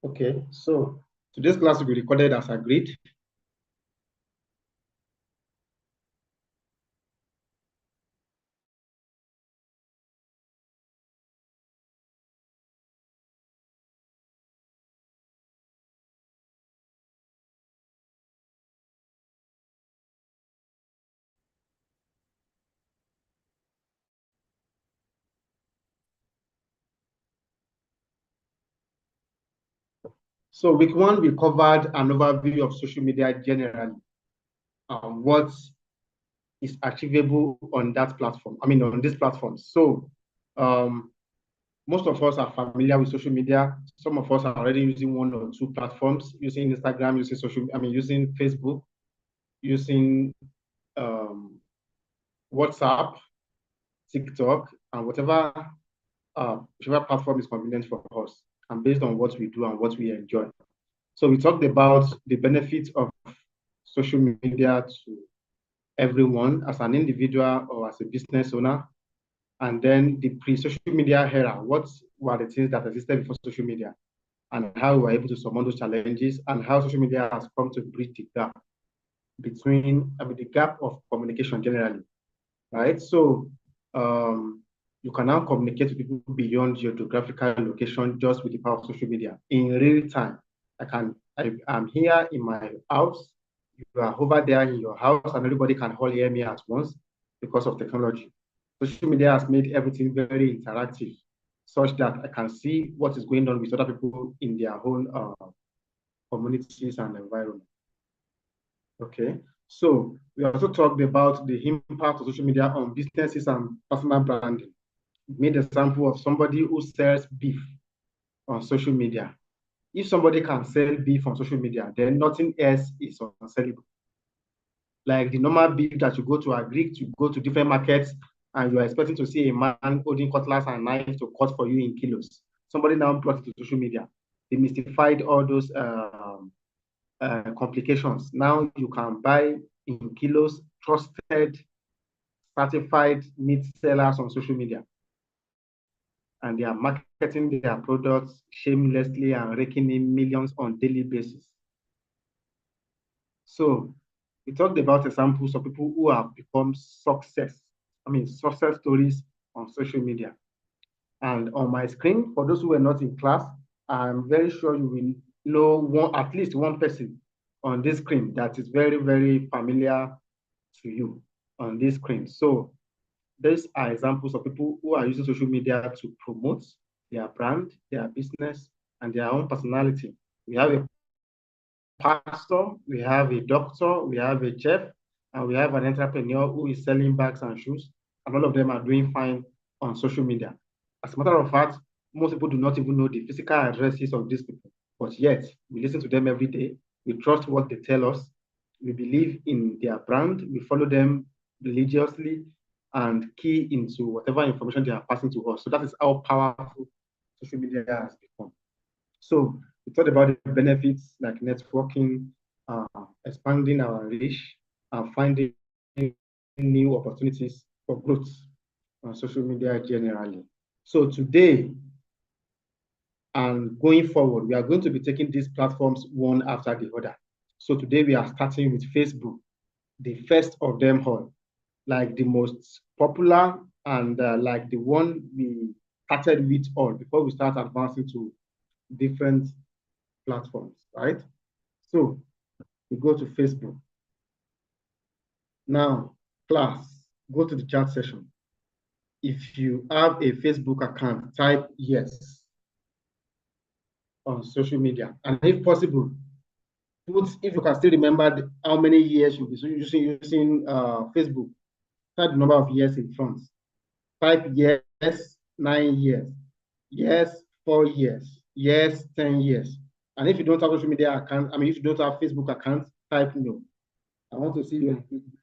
Okay, so today's class will be recorded as agreed. So week one, we covered an overview of social media generally, what is achievable on that platform. I mean, on this platform. So most of us are familiar with social media. Some of us are already using one or two platforms, using Instagram, using Facebook, using WhatsApp, TikTok, and whichever platform is convenient for us and based on what we do and what we enjoy. So we talked about the benefits of social media to everyone as an individual or as a business owner. And then the pre-social media era, what were the things that existed before social media and how we were able to surmount those challenges and how social media has come to bridge the gap the gap of communication generally, right? So you can now communicate with people beyond your geographical location just with the power of social media in real time. I'm here in my house, you are over there in your house, and everybody can all hear me at once because of technology. Social media has made everything very interactive, such that I can see what is going on with other people in their own communities and environment. Okay, so we also talked about the impact of social media on businesses and personal branding. We made an example of somebody who sells beef on social media. If somebody can sell beef on social media, then nothing else is unsellable. Like the normal beef that you go to agree to go to different markets and you are expecting to see a man holding cutlass and knife to cut for you in kilos. Somebody now brought it to social media. They mystified all those complications. Now you can buy in kilos trusted, certified meat sellers on social media. And they are marketing their products shamelessly and raking in millions on daily basis. So we talked about examples of people who have become success stories on social media. And on my screen, for those who were not in class, I'm very sure you will know at least one person on this screen that is very, very familiar to you on this screen. So these are examples of people who are using social media to promote their brand, their business, and their own personality. We have a pastor, we have a doctor, we have a chef, and we have an entrepreneur who is selling bags and shoes, and all of them are doing fine on social media. As a matter of fact, most people do not even know the physical addresses of these people, but yet we listen to them every day. We trust what they tell us. We believe in their brand. We follow them religiously and key into whatever information they are passing to us. So that is how powerful social media has become. So we talked about the benefits like networking, expanding our reach, and finding new opportunities for growth on social media generally. So today and going forward, we are going to be taking these platforms one after the other. So today we are starting with Facebook, the first of them all, like the most popular and like the one we started with all before we start advancing to different platforms, right? So we go to Facebook. Now, class, go to the chat session. If you have a Facebook account, type yes on social media. And if possible, if you can still remember how many years you'll be using Facebook, type the number of years in front. Type yes, 9 years. Yes, 4 years. Yes, 10 years. And if you don't have social media account, if you don't have Facebook account, type no. I want to see you on Facebook.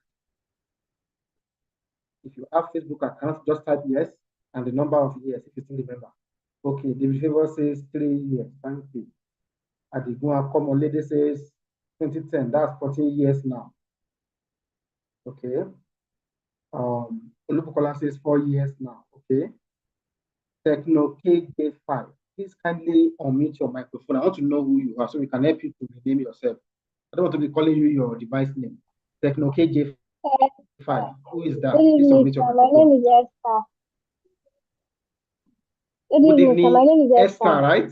If you have Facebook account, just type yes and the number of years if you still remember. Okay, David Favor says 3 years. Thank you. Adigua Common Lady says 2010. That's 14 years now. Okay. Olubukola says 4 years now. Okay. Techno KJ5. please kindly unmute your microphone. I want to know who you are so we can help you to rename yourself. I don't want to be calling you your device name. Techno KJ5. Who is Good that? Please evening, unmute your sir. My name microphone. is Esther. Good Good evening, sir. My evening, name is Esther, Esther. right?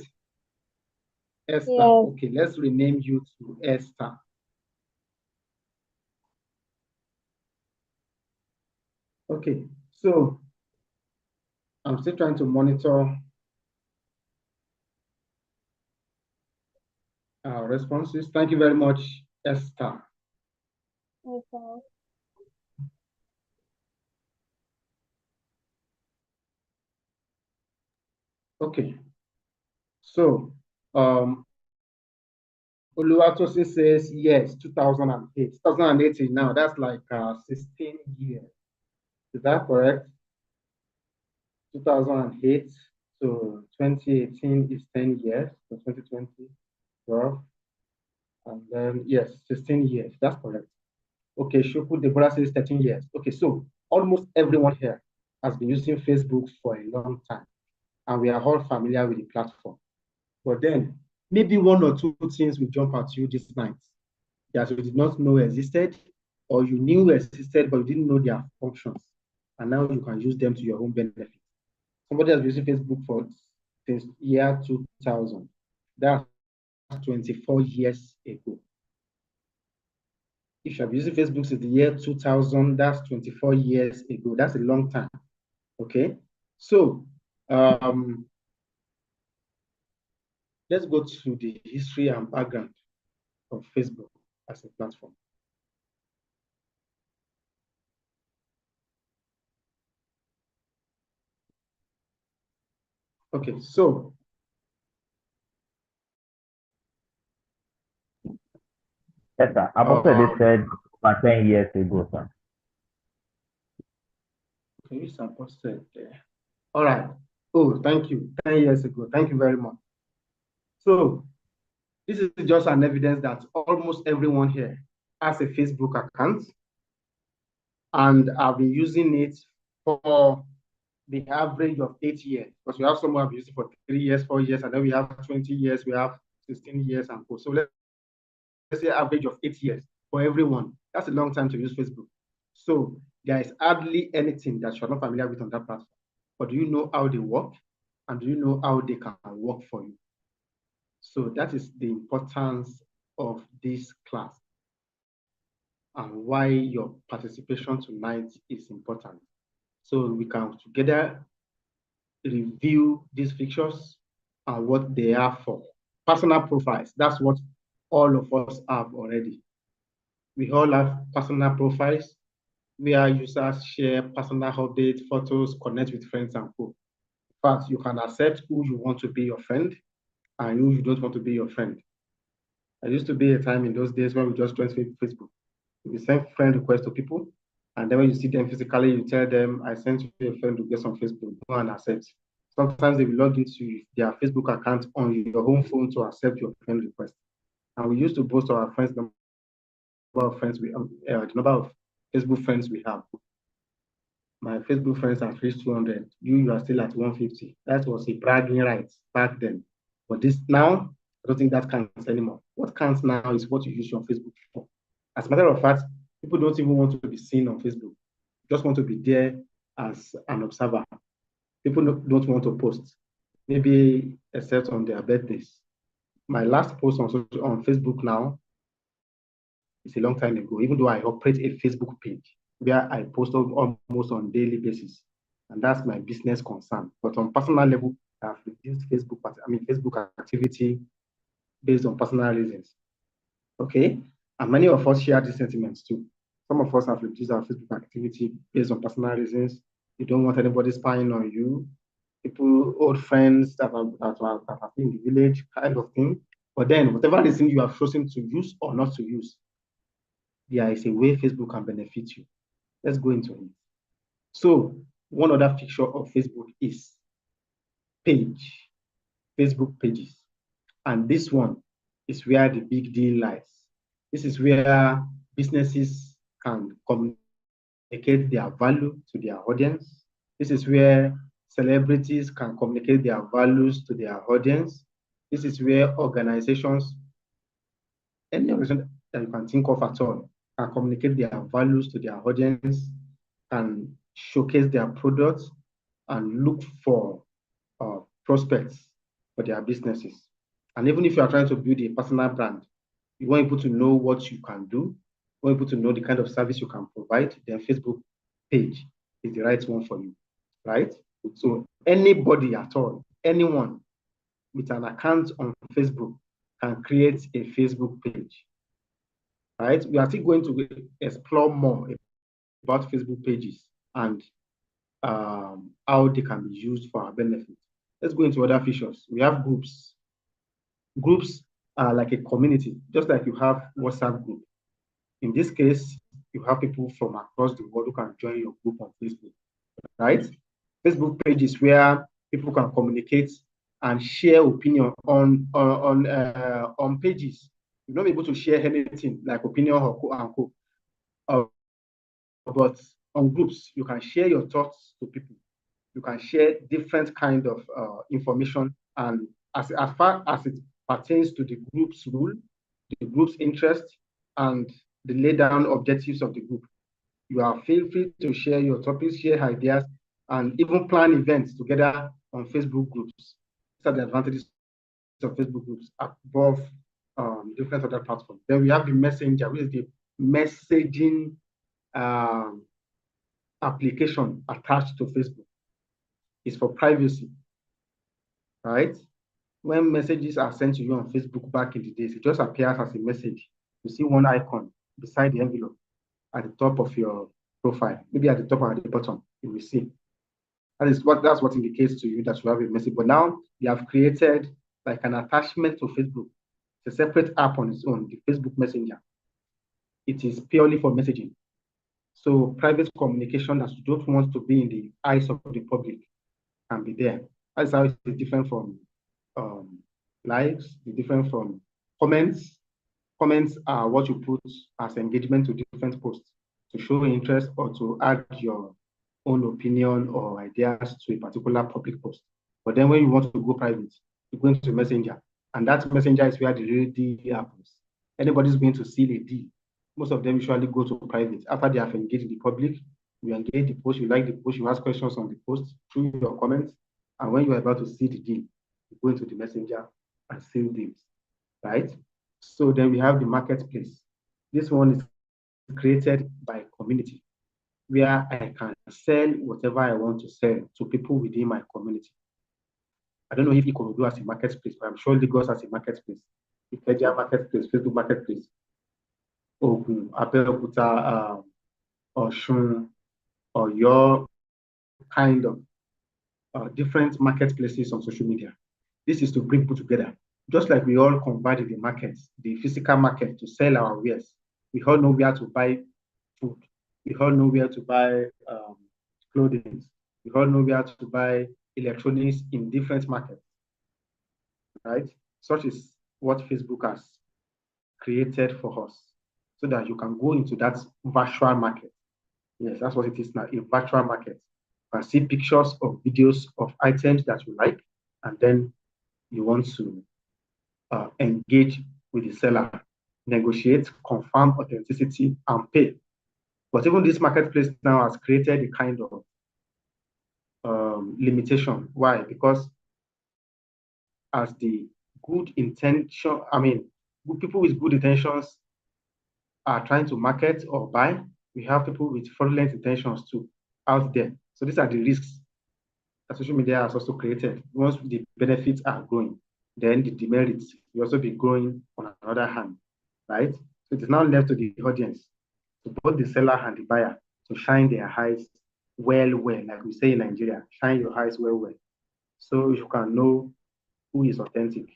Esther. Yes. Okay, let's rename you to Esther. Okay, so I'm still trying to monitor our responses. Thank you very much, Esther. Okay. Okay, so Oluwatosin says yes, 2008. 2008 now, that's like 16 years. Is that correct? 2008 to 2018 is 10 years. So 2020, 12, and then yes, 16 years. That's correct. Okay, Shuku Deborah says 13 years. Okay, so almost everyone here has been using Facebook for a long time, and we are all familiar with the platform. But then maybe one or two things will jump at you this night that you did not know existed, or you knew existed, but you didn't know their functions. And now you can use them to your own benefit. Somebody has been using Facebook for since year 2000. That's 24 years ago. If you have been using Facebook since the year 2000, that's 24 years ago. That's a long time. Okay. So let's go to the history and background of Facebook as a platform. Okay, so Yes, sir. Apostle said about 10 years ago, sir. can you support there? All right. Oh, thank you. 10 years ago. Thank you very much. So this is just an evidence that almost everyone here has a Facebook account, and I've been using it for the average of 8 years. Because we have some who have used it for 3 years, 4 years, and then we have 20 years, we have 16 years, and so let's say average of 8 years for everyone. That's a long time to use Facebook. So there is hardly anything that you're not familiar with on that platform. But do you know how they work? And do you know how they can work for you? So that is the importance of this class and why your participation tonight is important. So we can together review these features and what they are for. Personal profiles, that's what all of us have already. We all have personal profiles where users share personal updates, photos, connect with friends and co. In fact, you can accept who you want to be your friend and who you don't want to be your friend. There used to be a time in those days when we just joined Facebook. We send friend requests to people, and then when you see them physically, you tell them, I sent you a friend request on Facebook, go and accept. Sometimes they will log into their Facebook account on your home phone to accept your friend request. And we used to boast our friends number of friends we the number of Facebook friends we have. My Facebook friends have reached 200. You are still at 150. That was a bragging right back then. But this now, I don't think that counts anymore. What counts now is what you use your Facebook for. As a matter of fact, people don't even want to be seen on Facebook. Just want to be there as an observer. People don't want to post, maybe except on their birthdays. My last post on Facebook now is a long time ago, even though I operate a Facebook page where I post almost on daily basis. And that's my business concern. But on personal level, I've reduced Facebook activity based on personal reasons. Okay. And many of us share these sentiments too. Some of us have reduced our Facebook activity based on personal reasons. You don't want anybody spying on you. People, old friends that have been in the village, kind of thing. But then, whatever reason you have chosen to use or not to use, there is a way Facebook can benefit you. Let's go into it. So, one other feature of Facebook is Facebook pages. And this one is where the big deal lies. This is where businesses can communicate their value to their audience. This is where Celebrities can communicate their values to their audience. This is where organizations, any organization that you can think of at all, can communicate their values to their audience, can showcase their products, and look for prospects for their businesses. And even if you are trying to build a personal brand, you want people to know what you can do, you want people to know the kind of service you can provide, then Facebook page is the right one for you, right? So anybody at all, anyone with an account on Facebook can create a Facebook page, right? We are still going to explore more about Facebook pages and how they can be used for our benefit. Let's go into other features. We have groups. Groups are like a community, just like you have WhatsApp group. In this case, you have people from across the world who can join your group on Facebook, right? Facebook page is where people can communicate and share opinion on pages. You're not able to share anything like opinion or quote unquote. But on groups, you can share your thoughts to people. You can share different kind of information, and as far as it pertains to the group's rule, the group's interest, and the laid down objectives of the group, you are feel free to share your topics, share ideas, and even plan events together on Facebook groups. These are the advantages of Facebook groups above different other platforms. Then we have the Messenger, which is the messaging application attached to Facebook. It's for privacy, right? When messages are sent to you on Facebook back in the days, it just appears as a message. You see one icon beside the envelope at the top of your profile, maybe at the top or at the bottom, you will see. That's what indicates to you that you have a message. But now they have created like an attachment to Facebook. It's a separate app on its own, the Facebook Messenger. It is purely for messaging. So private communication that you don't want to be in the eyes of the public can be there. That's how it's different from likes, it's different from comments. Comments are what you put as engagement to different posts to show interest or to add your own opinion or ideas to a particular public post. But then when you want to go private, you go into Messenger, and that Messenger is where the real deal happens. Anybody's going to seal a deal. Most of them usually go to private. After they have engaged the public, you engage the post, you like the post, you ask questions on the post through your comments, and when you are about to see the deal, you go into the Messenger and seal deals, right? So then we have the marketplace. This one is created by community, where I can sell whatever I want to sell to people within my community. I don't know if Ikorodu has a marketplace, but I'm sure Lagos has a marketplace. Ikeja marketplace, Facebook marketplace, Ogun, Abeokuta, Osun, or your kind of different marketplaces on social media. This is to bring people together. Just like we all convert in the market, the physical market, to sell our wares. We all know where to buy food. We all know where to buy clothing. We all know where to buy electronics in different markets, right? Such is what Facebook has created for us, so that you can go into that virtual market. Yes, that's what it is now, a virtual market. You can see pictures or videos of items that you like, and then you want to engage with the seller, negotiate, confirm authenticity, and pay. But even this marketplace now has created a kind of limitation. Why? Because as the good intention, people with good intentions are trying to market or buy, we have people with fraudulent intentions too out there. So these are the risks that social media has also created. Once the benefits are growing, then the demerits will also be growing on another hand, right? So it is now left to the audience, to both the seller and the buyer, to shine their eyes well, like we say in Nigeria, shine your eyes well, so you can know who is authentic.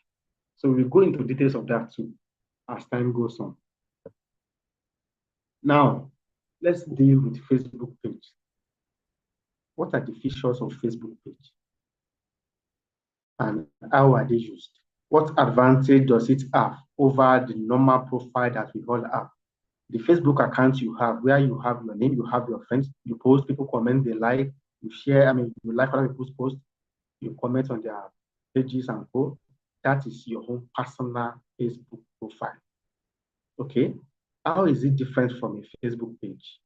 So we'll go into details of that too as time goes on. Now, let's deal with Facebook page. What are the features of Facebook page? And how are they used? What advantage does it have over the normal profile that we all have? The Facebook account you have, where you have your name, you have your friends, you post, people comment, they like, you share, you like other people's posts, you comment on their pages and go. That is your own personal Facebook profile. Okay. How is it different from a Facebook page?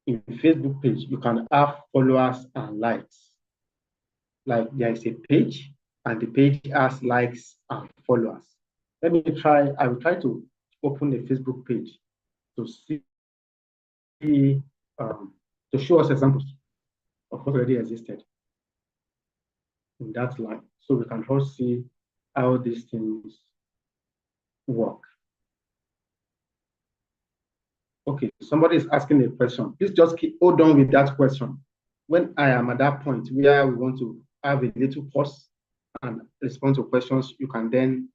In a Facebook page, you can have followers and likes. Like there is a page and the page has likes and followers. I will try to open a Facebook page to see, to show us examples of what already existed in that line. So we can all see how these things work. Okay, somebody is asking a question. Please just hold on with that question. When I am at that point where we want to have a little pause and respond to questions, you can then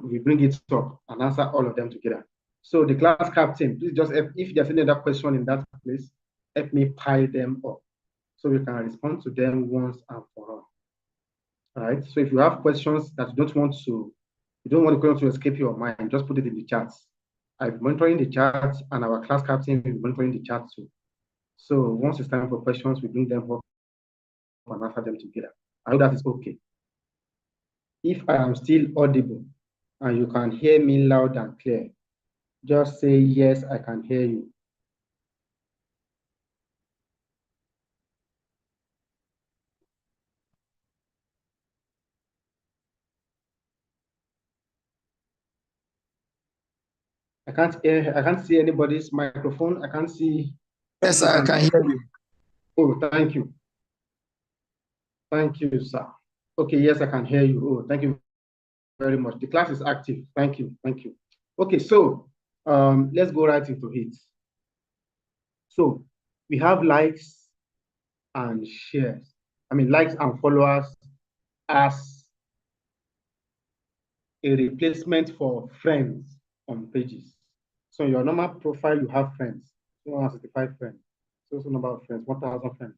we bring it up and answer all of them together. So the class captain, please just, if there's any other question in that place, help me pile them up so we can respond to them once and for all. All right. So if you have questions that you don't want the question to escape your mind, just put it in the chats. I'm monitoring the chat and our class captain is monitoring the chat too. So once it's time for questions, we bring them up and answer them together. I hope that is okay. If I am still audible and you can hear me loud and clear, just say, yes, I can hear you. I can't see anybody's microphone. I can't see. Yes, I can hear you. Oh, thank you. Thank you, sir. Okay, yes, I can hear you. Oh, thank you very much. The class is active. Thank you. Thank you. Okay, so let's go right into it. So we have likes and shares. Likes and followers as a replacement for friends on pages. So your normal profile, you have friends, 265 friends, so number of friends, 1,000 friends.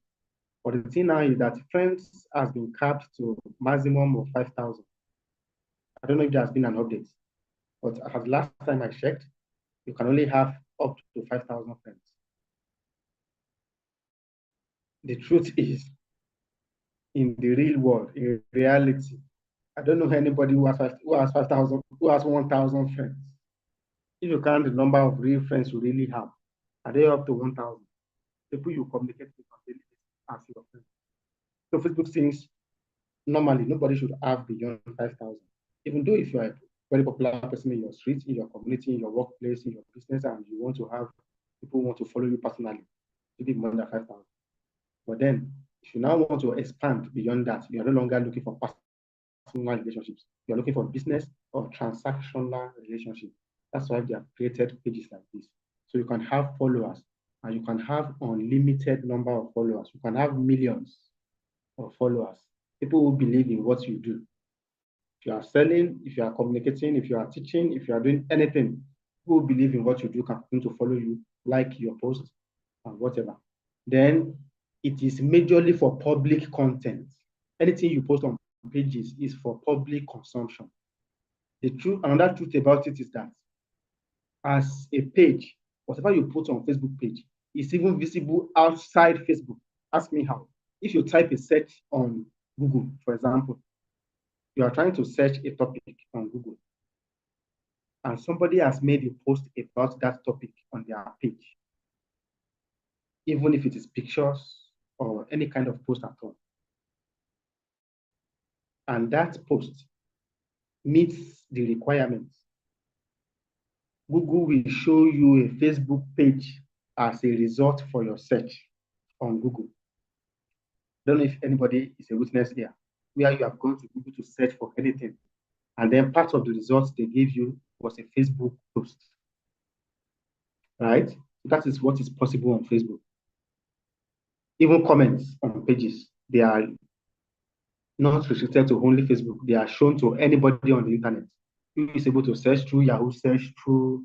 But the thing now is that friends has been capped to maximum of 5,000. I don't know if there has been an update, but as last time I checked, you can only have up to 5,000 friends. The truth is, in the real world, in reality, I don't know anybody who has 5,000, who has 1,000 friends. If you count the number of real friends you really have, are they up to 1,000? People you communicate with on daily basis as your friends. So Facebook thinks normally nobody should have beyond 5,000. Even though if you are a very popular person in your street, in your community, in your workplace, in your business, and you want to have people who want to follow you personally, you need more than 5,000. But then, if you now want to expand beyond that, you are no longer looking for personal relationships. You are looking for business or transactional relationship. That's why they have created pages like this. So you can have followers and you can have unlimited number of followers. You can have millions of followers. People who believe in what you do. If you are selling, if you are communicating, if you are teaching, if you are doing anything, people who believe in what you do can continue to follow you, like your posts and whatever. Then it is majorly for public content. Anything you post on pages is for public consumption. Another truth about it is that as a page, whatever you put on Facebook page is even visible outside Facebook. Ask me how. If you type a search on Google, for example, you are trying to search a topic on Google, and somebody has made a post about that topic on their page, even if it is pictures or any kind of post at all. And that post meets the requirements. Google will show you a Facebook page as a result for your search on Google. Don't know if anybody is a witness here, where you have gone to Google to search for anything, and then part of the results they gave you was a Facebook post. Right? That is what is possible on Facebook. Even comments on pages, they are not restricted to only Facebook. They are shown to anybody on the internet who is able to search through Yahoo search, through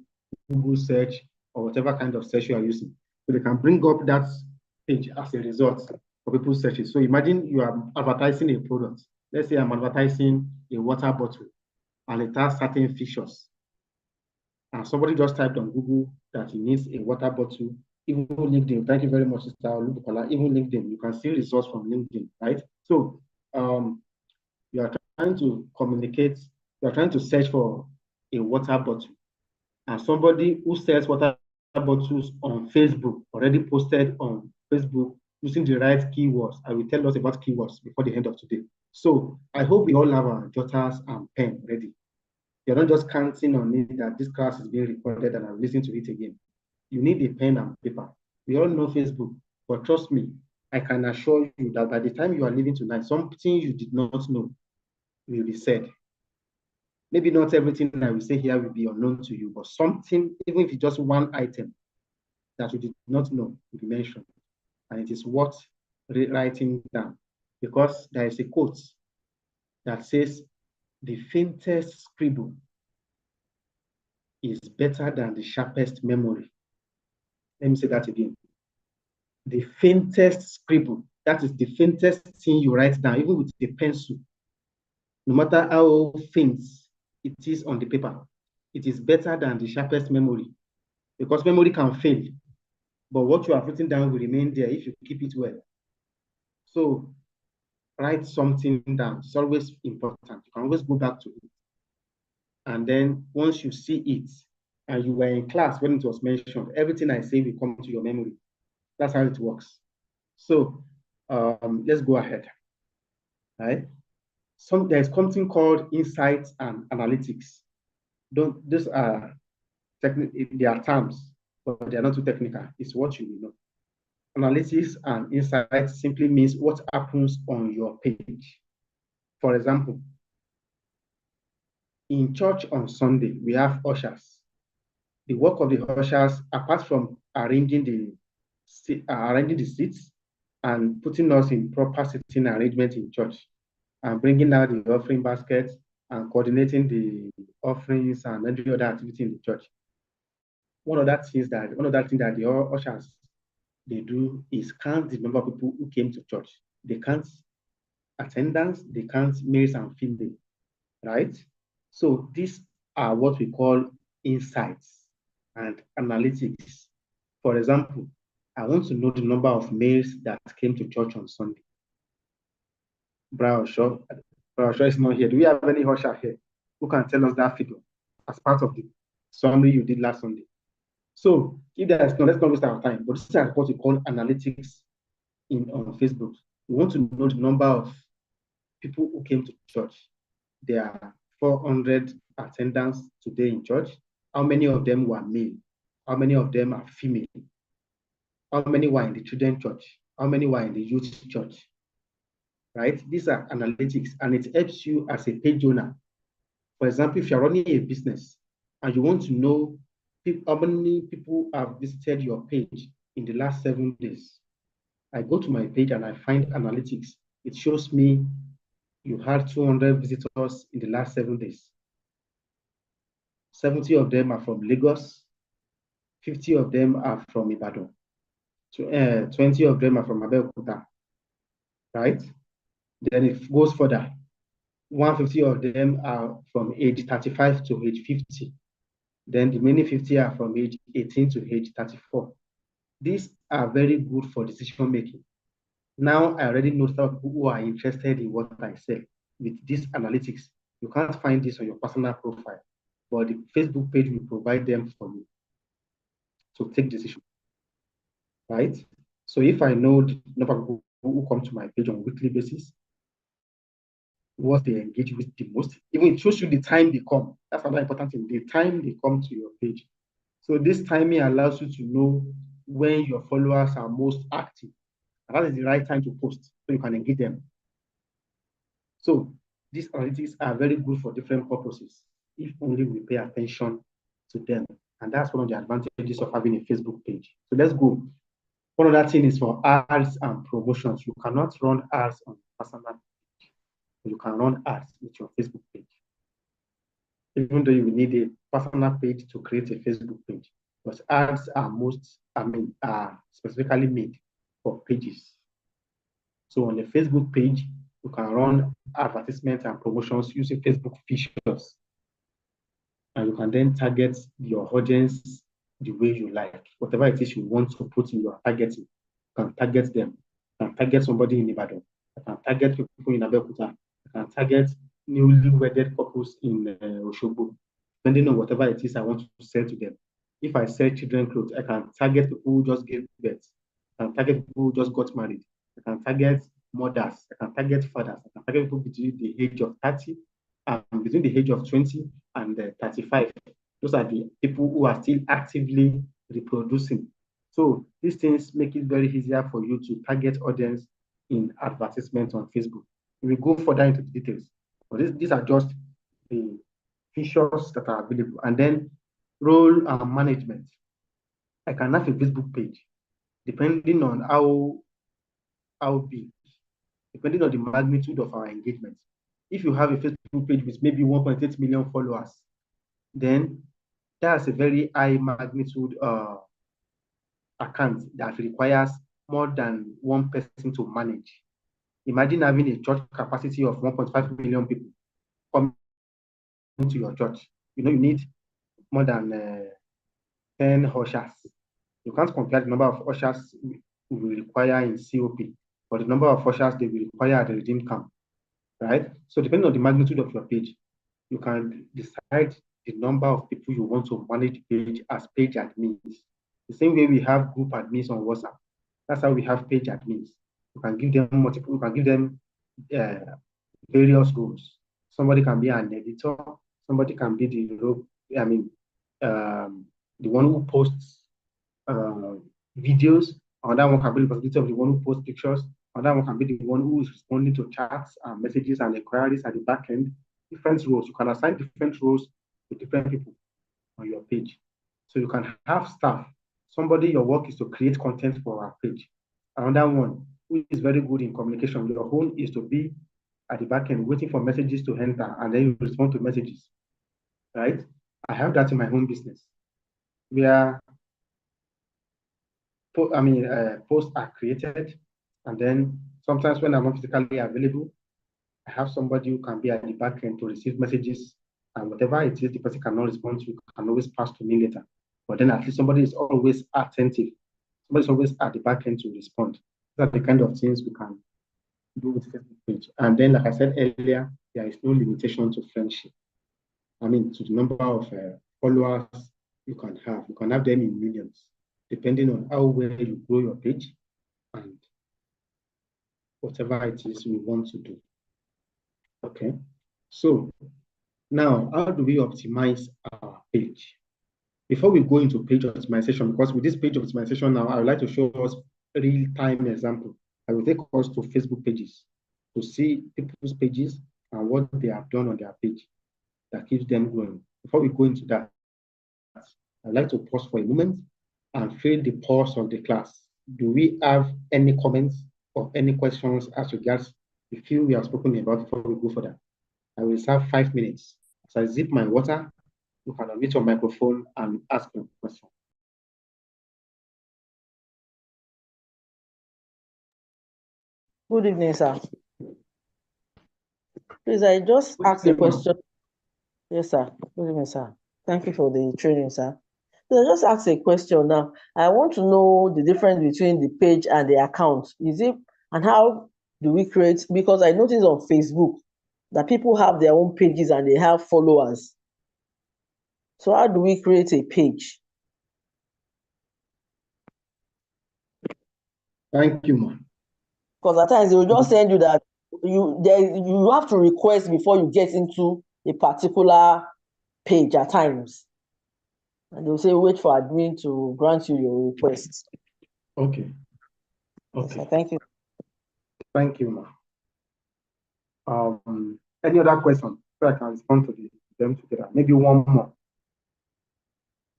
Google search, or whatever kind of search you are using. So they can bring up that page as a result for people's searches. So imagine you are advertising a product. Let's say I'm advertising a water bottle and it has certain features. And somebody just typed on Google that he needs a water bottle. even LinkedIn. Thank you very much, Sister Olubukola. Even LinkedIn, you can see results from LinkedIn, right? So you are trying to communicate, you are trying to search for a water bottle, and somebody who sells water bottles on Facebook already posted on Facebook using the right keywords. I will tell us about keywords before the end of today. So I hope we all have our jotters and pen ready. You're not just counting on it that this class is being recorded and I'm listening to it again. You need a pen and paper. We all know Facebook, but trust me, I can assure you that by the time you are leaving tonight, something you did not know will be said. Maybe not everything I will say here will be unknown to you, but something, even if it's just one item that you did not know, will be mentioned. And it is worth writing down, because there is a quote that says, the faintest scribble is better than the sharpest memory. Let me say that again. The faintest scribble, that is the faintest thing you write down, even with a pencil, no matter how faint it is on the paper, it is better than the sharpest memory, because memory can fail, but what you have written down will remain there if you keep it well. So write something down. It's always important. You can always go back to it. And then once you see it, and you were in class when it was mentioned, everything I say will come to your memory. That's how it works. So let's go ahead. Right? There's something called insights and analytics. These are they are terms, but they are not too technical. It's what you will know. Analytics and insights simply means what happens on your page. For example, in church on Sunday, we have ushers. The work of the ushers, apart from arranging the seats and putting us in proper sitting arrangement in church, and bringing out the offering basket and coordinating the offerings and every other activity in the church. One of that things that the ushers they do is count the number of people who came to church. They count attendance, they count males and females, right? So these are what we call insights and analytics. For example, I want to know the number of males that came to church on Sunday. Brown Shaw is not here. Do we have any usher here who can tell us that figure as part of the summary you did last Sunday? So if there is no, let's not waste our time. But this is what we call analytics on Facebook. We want to know the number of people who came to church. There are 400 attendants today in church. How many of them were male? How many of them are female? How many were in the children's church? How many were in the youth church? Right? These are analytics, and it helps you as a page owner. For example, if you're running a business and you want to know how many people have visited your page in the last 7 days, I go to my page and I find analytics. It shows me you had 200 visitors in the last 7 days. 70 of them are from Lagos, 50 of them are from Ibadan, 20 of them are from Abeokuta, right? Then it goes further. 150 of them are from age 35 to age 50. Then the remaining 50 are from age 18 to age 34. These are very good for decision making. Now I already know some people who are interested in what I sell with this analytics. You can't find this on your personal profile, but the Facebook page will provide them for you to take decisions, right? So if I know the number of people who come to my page on a weekly basis, what they engage with the most, even it shows you the time they come. That's another important thing, the time they come to your page. So this timing allows you to know when your followers are most active. And that is the right time to post so you can engage them. So these analytics are very good for different purposes if only we pay attention to them. And that's one of the advantages of having a Facebook page. So let's go. One other thing is for ads and promotions. You cannot run ads on personal page. You can run ads with your Facebook page. Even though you will need a personal page to create a Facebook page. Because ads are specifically made for pages. So on the Facebook page, you can run advertisements and promotions using Facebook features. And you can then target your audience the way you like. Whatever it is you want to put in your targeting, you can target them. You can target somebody in Ibadan. You can target people in Abeokuta. You can target newly wedded couples in Oshobo, depending on whatever it is I want to sell to them. If I sell children clothes, I can target people who just gave birth. I can target people who just got married. I can target mothers. I can target fathers. I can target people between the age of 30 and between the age of 20 and 35. Those are the people who are still actively reproducing. So these things make it very easier for you to target audience in advertisements on Facebook. We will go further into the details. But these are just the features that are available. And then role management. I can have a Facebook page depending on how big, depending on the magnitude of our engagement. If you have a Facebook page with maybe 1.8 million followers, then that's a very high magnitude account that requires more than one person to manage. Imagine having a church capacity of 1.5 million people coming to your church. You know, you need more than 10 ushers. You can't compare the number of ushers we will require in COP or the number of ushers they will require at the redeem camp, right? So depending on the magnitude of your page, you can decide the number of people you want to manage the page as page admins. The same way we have group admins on WhatsApp, that's how we have page admins. You can give them multiple, you can give them various roles. Somebody can be an editor, somebody can be the one who posts videos, another one can be the possibility of the one who posts pictures, another one can be the one who is responding to chats and messages and inquiries at the back end. Different roles. You can assign different roles to different people on your page. So you can have staff. Somebody, your work is to create content for our page. Another one who is very good in communication. Your own is to be at the back end waiting for messages to enter and then you respond to messages, right? I have that in my own business where posts are created, and then sometimes when I'm not physically available, I have somebody who can be at the back end to receive messages, and whatever it is the person cannot respond to, can always pass to me later. But then at least somebody is always attentive. Somebody's always at the back end to respond. These are the kind of things we can do with Facebook page. And then, like I said earlier, there is no limitation to friendship. I mean, to the number of followers you can have. You can have them in millions, depending on how well you grow your page and whatever it is you want to do. Okay, so now how do we optimize our page? Before we go into page optimization, because with this page optimization now, I would like to show us a real-time example. I will take us to Facebook pages to see people's pages and what they have done on their page that keeps them growing. Before we go into that, I'd like to pause for a moment and fill the pause of the class. Do we have any comments or any questions as regards the field we have spoken about before we go further? I will reserve 5 minutes. As I zip my water, you can unmute your microphone and ask your question. Good evening, sir. Please, I just asked a question. Yes, sir. Good evening, sir. Thank you for the training, sir. So I just asked a question now. I want to know the difference between the page and the account. Is it, and how do we create? Because I noticed on Facebook that people have their own pages and they have followers. So how do we create a page? Thank you, ma'am. Because at times they will just send you that you have to request before you get into a particular page at times. And they'll say, wait for admin to grant you your request. Okay. Okay. So thank you. Thank you, ma'am. Any other question? So I can respond to them together. Maybe one more.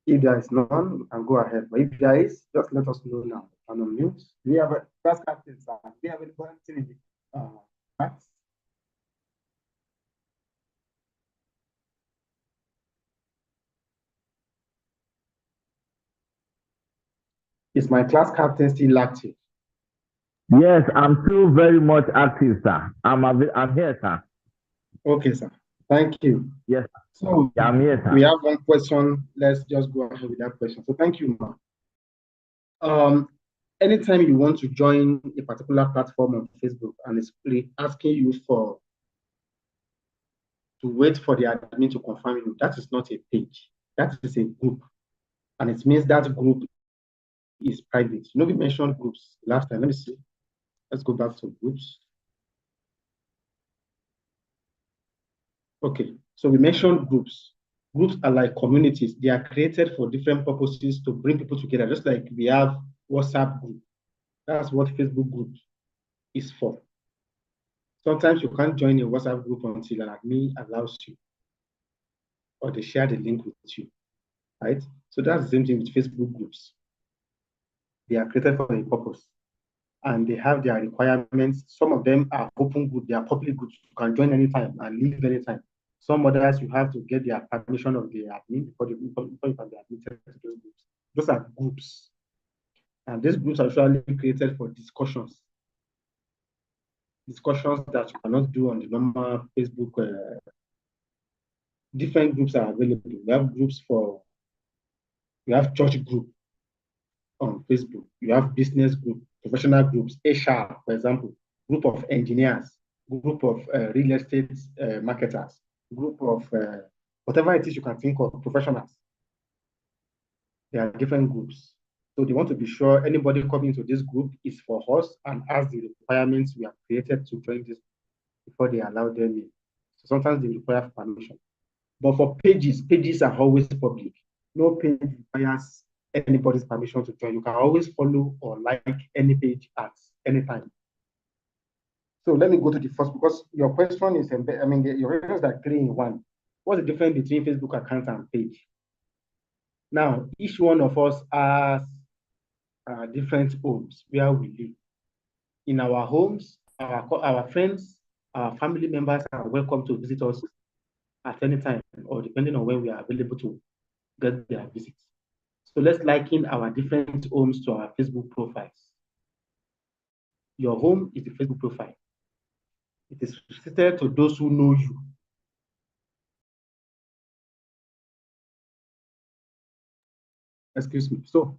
If there is none, we can go ahead. But if there is, just let us know now. And unmute. Do we have a class captain, sir? Do we have anything in the class? Is my class captain still active? Yes, I'm still very much active, sir. I'm here, sir. Okay, sir. Thank you. Yes. So Yeah, I'm here, we sir. have one question. Let's just go ahead with that question. So thank you, ma. Um, Anytime you want to join a particular platform on Facebook and it's asking you to wait for the admin to confirm you, that is not a page. That is a group. And it means that group is private. You know, we mentioned groups last time. Let me see. Let's go back to groups. Okay, so we mentioned groups. Groups are like communities. They are created for different purposes to bring people together, just like we have WhatsApp group. That's what Facebook group is for. Sometimes you can't join a WhatsApp group until an admin allows you or they share the link with you, right? So that's the same thing with Facebook groups. They are created for a purpose and they have their requirements. Some of them are open group, they are public groups. You can join anytime and leave anytime. Some others you have to get their permission of the admin before you can be admitted to those groups. Those are groups. And these groups are usually created for discussions. Discussions that you cannot do on the normal Facebook. Different groups are available. We have groups you have church group on Facebook. You have business group, professional groups, HR, for example, group of engineers, group of real estate marketers, group of whatever it is you can think of, professionals. There are different groups. So they want to be sure anybody coming into this group is for us and has the requirements we have created to join this before they allow them in. So sometimes they require permission. But for pages, pages are always public. No page requires anybody's permission to join. You can always follow or like any page at any time. So let me go to the first, because your question is, I mean, your questions are 3 in 1. What's the difference between Facebook account and page? Now, each one of us has different homes where we live. In our homes, our friends, our family members are welcome to visit us at any time or depending on when we are available to get their visits. So let's liken our different homes to our Facebook profiles. Your home is the Facebook profile. It is restricted to those who know you. Excuse me. So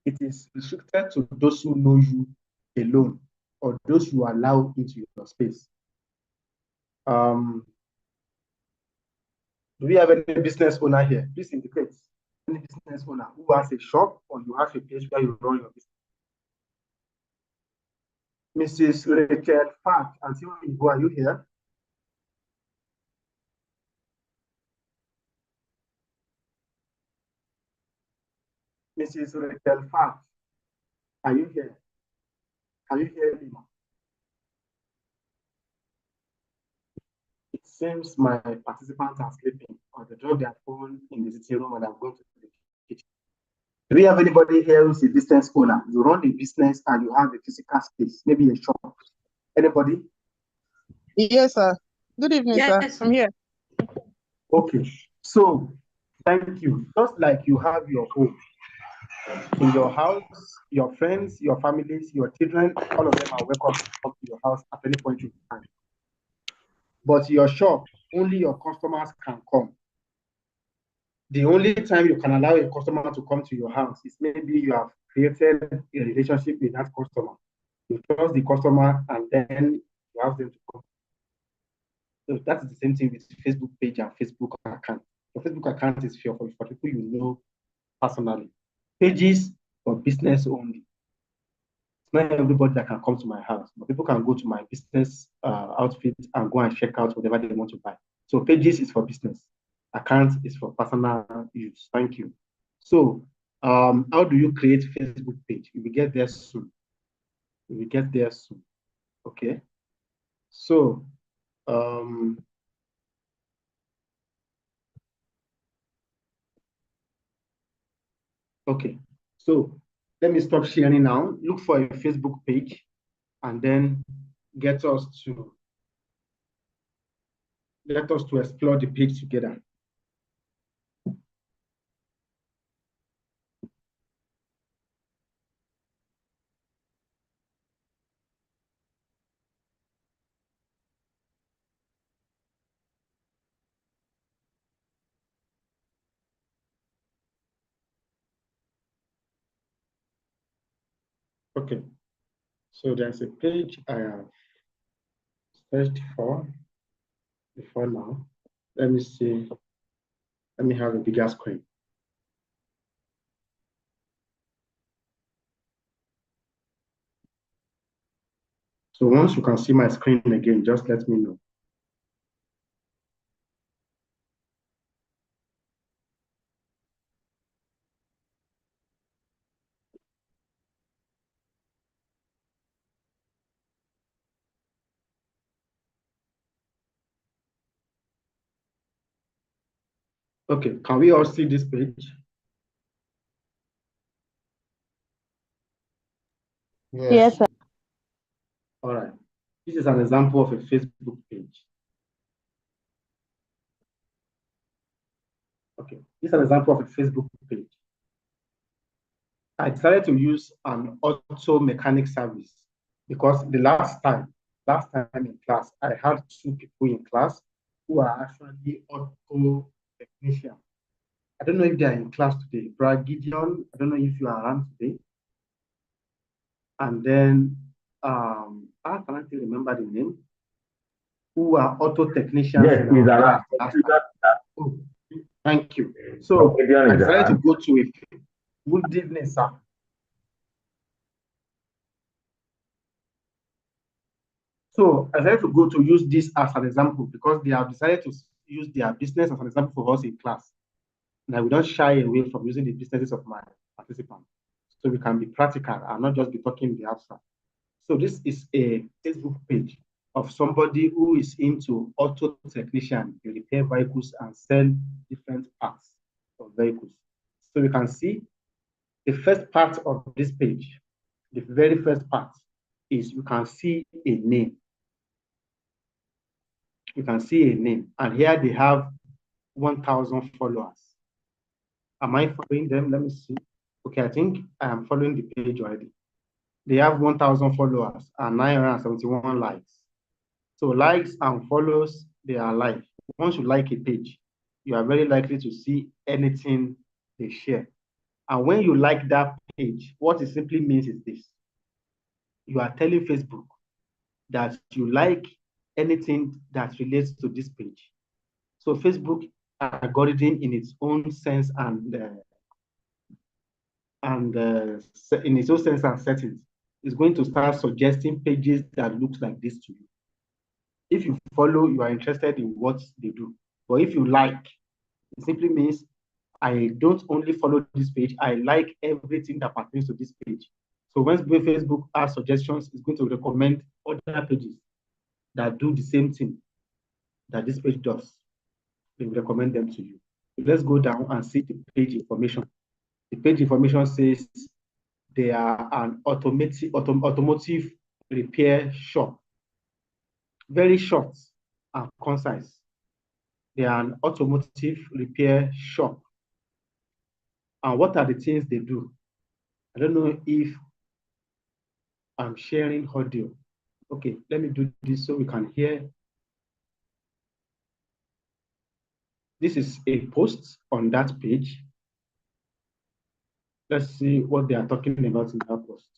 it is restricted to those who know you alone or those you allow into your space. Do we have any business owner here? Please indicate any business owner who has a shop or you have a place where you run your business. Mrs. Rachel Fat, Auntie Oyinbo, are you here? Mrs. Rachel Fat, are you here? Can you hear me? It seems my participants are sleeping or they drop their phone in the sitting room and I'm going to the kitchen. Do we have anybody here who's a business owner? You run a business and you have a physical space, maybe a shop. Anybody? Yes, sir. Good evening, sir. I'm here. Okay. So thank you. Just like you have your home, in your house, your friends, your families, your children, all of them are welcome to come to your house at any point in time. But your shop, only your customers can come. The only time you can allow a customer to come to your house is maybe you have created a relationship with that customer. You trust the customer and then you have them to come. So that is the same thing with Facebook page and Facebook account. Your Facebook account is for people you know personally. Pages for business only. It's not everybody that can come to my house, but people can go to my business outfit and go and check out whatever they want to buy. So pages is for business. Account is for personal use. Thank you. So how do you create Facebook page? We will get there soon. We will get there soon. Okay. So okay. So let me stop sharing now. Look for a Facebook page and then get us to explore the page together. Okay, so there's a page I have searched for before now. Let me see. Let me have a bigger screen. So once you can see my screen again, just let me know. Okay, can we all see this page? Yes, sir. All right. This is an example of a Facebook page. Okay, this is an example of a Facebook page. I decided to use an auto mechanic service because the last time in class, I had two people in class who are actually auto technicians. I don't know if they are in class today. Brad Gideon, I don't know if you are around today. And then, I cannot remember the name, who are auto technicians. Yes, he's around. Oh, thank you. So I decided to go to a good evening, sir. So I decided to go to use this as an example because they have decided to use their business as an example for us in class. Now we don't shy away from using the businesses of my participants. So we can be practical and not just be talking the abstract. So this is a Facebook page of somebody who is into auto technician. They repair vehicles and sell different parts of vehicles. So you can see the first part of this page, the very first part is you can see a name. You can see a name, and here they have 1,000 followers. Am I following them? Let me see. Okay, I think I am following the page already. They have 1,000 followers and 971 likes. So likes and follows, they are like. Once you like a page, you are very likely to see anything they share. And when you like that page, what it simply means is this. You are telling Facebook that you like anything that relates to this page. So Facebook algorithm in its own sense and in its own sense and settings is going to start suggesting pages that looks like this to you. If you follow, you are interested in what they do. But if you like, it simply means I don't only follow this page, I like everything that pertains to this page. So when Facebook has suggestions, it's going to recommend other pages that do the same thing that this page does. They will recommend them to you. So let's go down and see the page information. The page information says they are an automotive repair shop. Very short and concise. They are an automotive repair shop. And what are the things they do? I don't know if I'm sharing audio. Okay, let me do this so we can hear. This is a post on that page. Let's see what they are talking about in that post.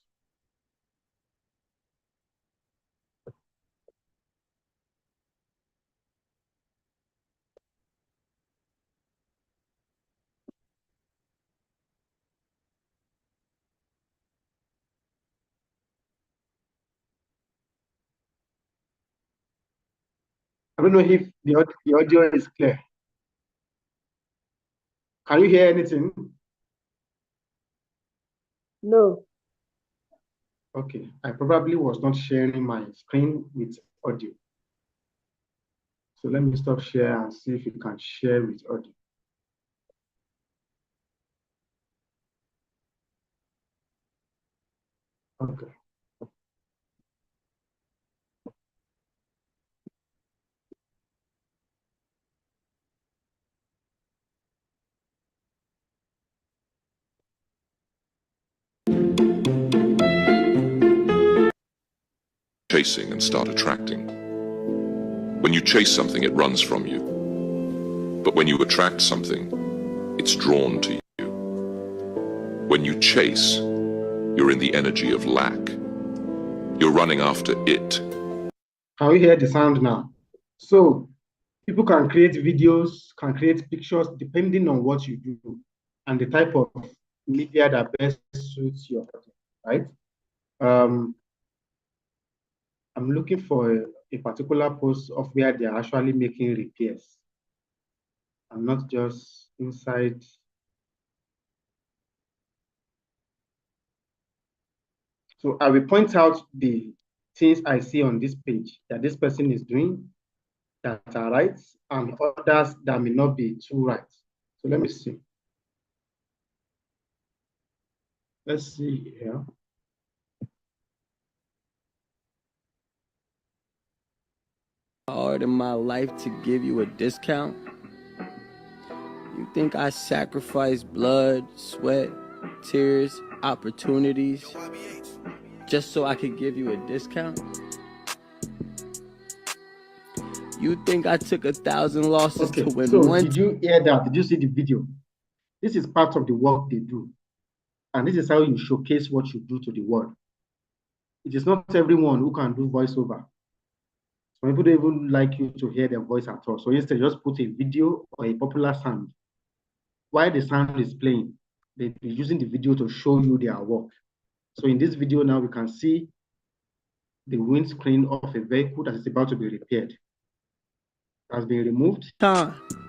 I don't know if the audio is clear. Can you hear anything? No. Okay, I probably was not sharing my screen with audio. So let me stop share and see if you can share with audio. Okay. Chasing and start attracting. When you chase something, it runs from you. But when you attract something, it's drawn to you. When you chase, you're you're in the energy of lack. You're running after it. Can you hear the sound now? So people can create videos, can create pictures, depending on what you do and the type of media that best suits your project, right? I'm looking for a particular post of where they're actually making repairs. I'm not just inside. So I will point out the things I see on this page that this person is doing that are right and others that may not be too right. So let me see. Let's see here. Hard in my life to give you a discount? You think I sacrificed blood, sweat, tears, opportunities just so I could give you a discount? You think I took 1,000 losses to win so one? Did you hear that? Did you see the video? This is part of the work they do. And this is how you showcase what you do to the world. It is not everyone who can do voiceover. Some people don't even like you to hear their voice at all. So instead, just put a video or a popular sound. While the sound is playing, they're using the video to show you their work. So in this video now, we can see the windscreen of a vehicle that is about to be repaired. It has been removed.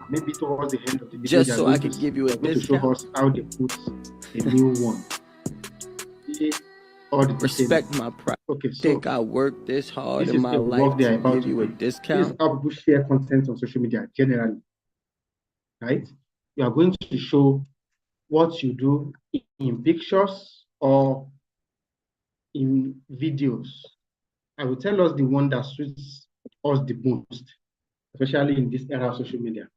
Maybe towards the end of the video, just so I could give you a discount, to show us how they put a new one. Respect my pride. Okay, so think I worked this hard in my life to give you a discount? This is how people share content on social media generally, right? You are going to show what you do in pictures or in videos. I will tell us the one that suits us the most, especially in this era of social media.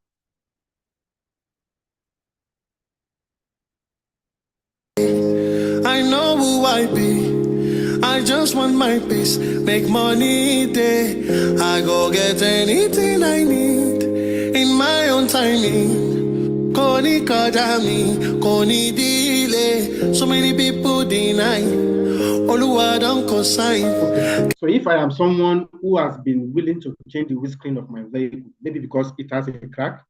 I know who I be. I just want my peace, make money day. I go get anything I need in my own timing. Koni Kadami, Koni delay. So many people deny. Oluwa don't consign. So if I am someone who has been willing to change the windscreen of my vehicle, maybe because it has a crack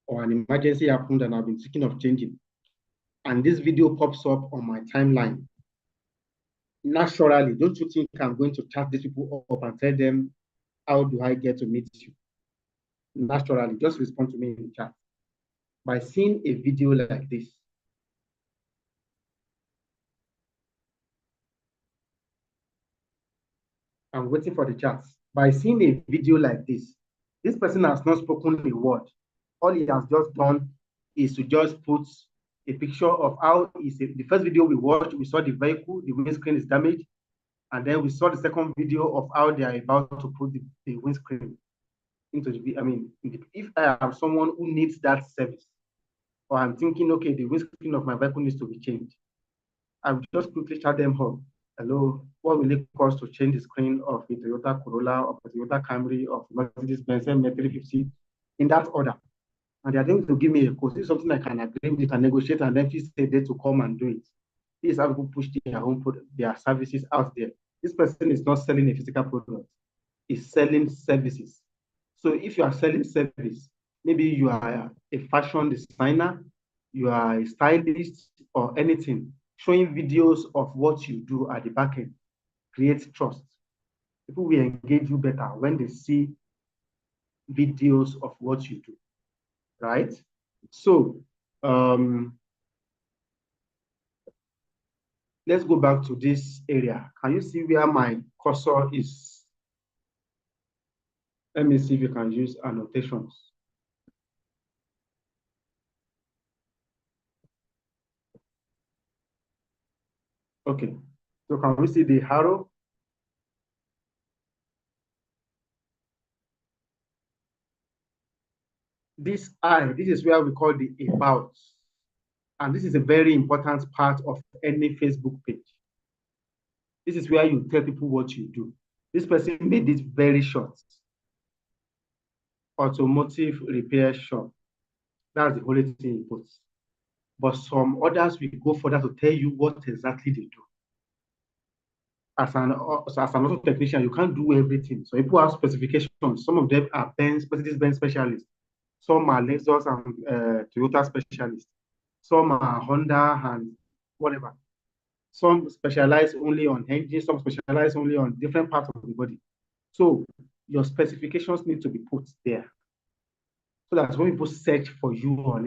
or an emergency happened and I've been thinking of changing, and this video pops up on my timeline, naturally, don't you think I'm going to chat these people up and tell them, how do I get to meet you? Naturally, just respond to me in the chat. By seeing a video like this, I'm waiting for the chats. By seeing a video like this person has not spoken a word. All he has just done is to just put a picture of how the first video we watched, we saw the vehicle, the windscreen is damaged, and then we saw the second video of how they are about to put the windscreen into the, if I am someone who needs that service, or I'm thinking, okay, the windscreen of my vehicle needs to be changed, I will just quickly chat them up. Hello, what will it cost to change the screen of a Toyota Corolla, of a Toyota Camry, of Mercedes-Benz M350, in that order? And they are going to give me a quote. This is something I can agree with, you can negotiate, and then fix a day to come and do it. This is how people push their services out there. This person is not selling a physical product, he's selling services. So if you are selling service, maybe you are a fashion designer, you are a stylist or anything, showing videos of what you do at the back end creates trust. People will engage you better when they see videos of what you do, right? So let's go back to this area. Can you see where my cursor is? Let me see if you can use annotations. Okay, so can we see the arrow? This is where we call the about. And this is a very important part of any Facebook page. This is where you tell people what you do. This person made it very short. Automotive repair shop. That's the only thing he puts. But some others will go further to tell you what exactly they do. as an auto technician, you can't do everything. So people have specifications. Some of them are Mercedes-Benz specialists. Some are Lexus and Toyota specialists. Some are Honda and whatever. Some specialize only on engines. Some specialize only on different parts of the body. So your specifications need to be put there. So that when people search for you on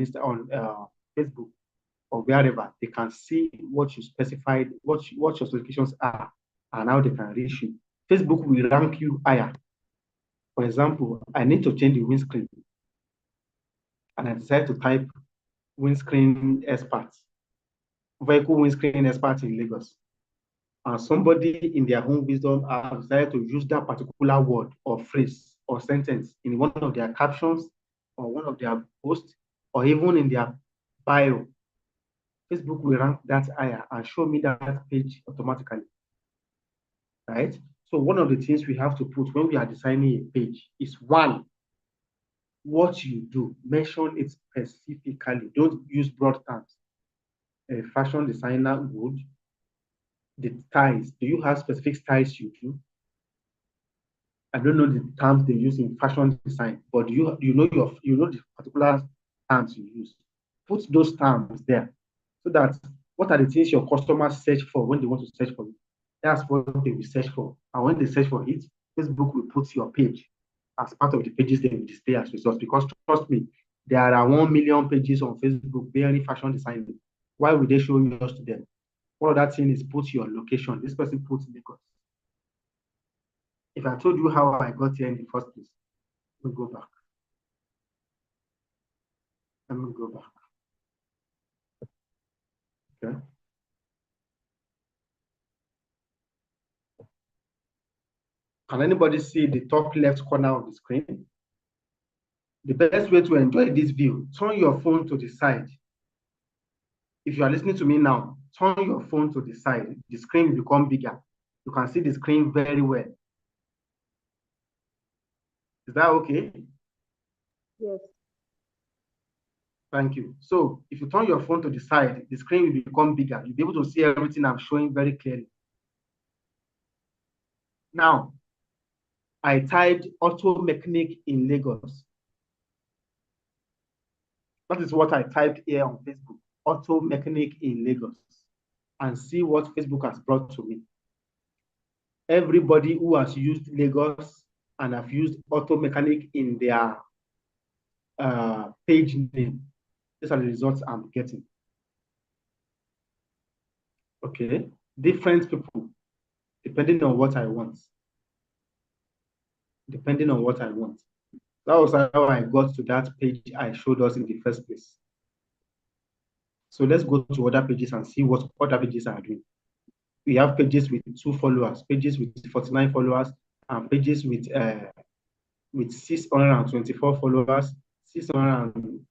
Facebook or wherever, they can see what you specified, what your specifications are, and how they can reach you. Facebook will rank you higher. For example, I need to change the windscreen, and I decide to type windscreen experts, vehicle windscreen experts in Lagos. And somebody in their own wisdom have decided to use that particular word or phrase or sentence in one of their captions or one of their posts or even in their bio. Facebook will rank that higher and show me that page automatically, right? So one of the things we have to put when we are designing a page is one, what you do, mention it specifically. Don't use broad terms. A fashion designer would. The styles, do you have specific styles you do? I don't know the terms they use in fashion design, but you know the particular terms you use. Put those terms there so that what are the things your customers search for when they want to search for it? That's what they will search for. And when they search for it, Facebook will put your page as part of the pages they will display as results. Because trust me, there are 1 million pages on Facebook bearing fashion design. Why would they show yours to them? One other thing is put your location. This person puts Lagos. If I told you how I got here in the first place, we'll go back. Let me go back. Okay. Can anybody see the top left corner of the screen? The best way to enjoy this view, turn your phone to the side. If you are listening to me now, turn your phone to the side. The screen will become bigger. You can see the screen very well. Is that okay? Yes. Thank you. So if you turn your phone to the side, the screen will become bigger. You'll be able to see everything I'm showing very clearly. Now, I typed auto mechanic in Lagos. That is what I typed here on Facebook, auto mechanic in Lagos, and see what Facebook has brought to me. Everybody who has used Lagos and have used auto mechanic in their page name, these are the results I'm getting. Okay, different people, depending on what I want. Depending on what I want. That was how I got to that page I showed us in the first place. So let's go to other pages and see what other pages are doing. We have pages with 2 followers, pages with 49 followers, and pages with 624 followers, 600.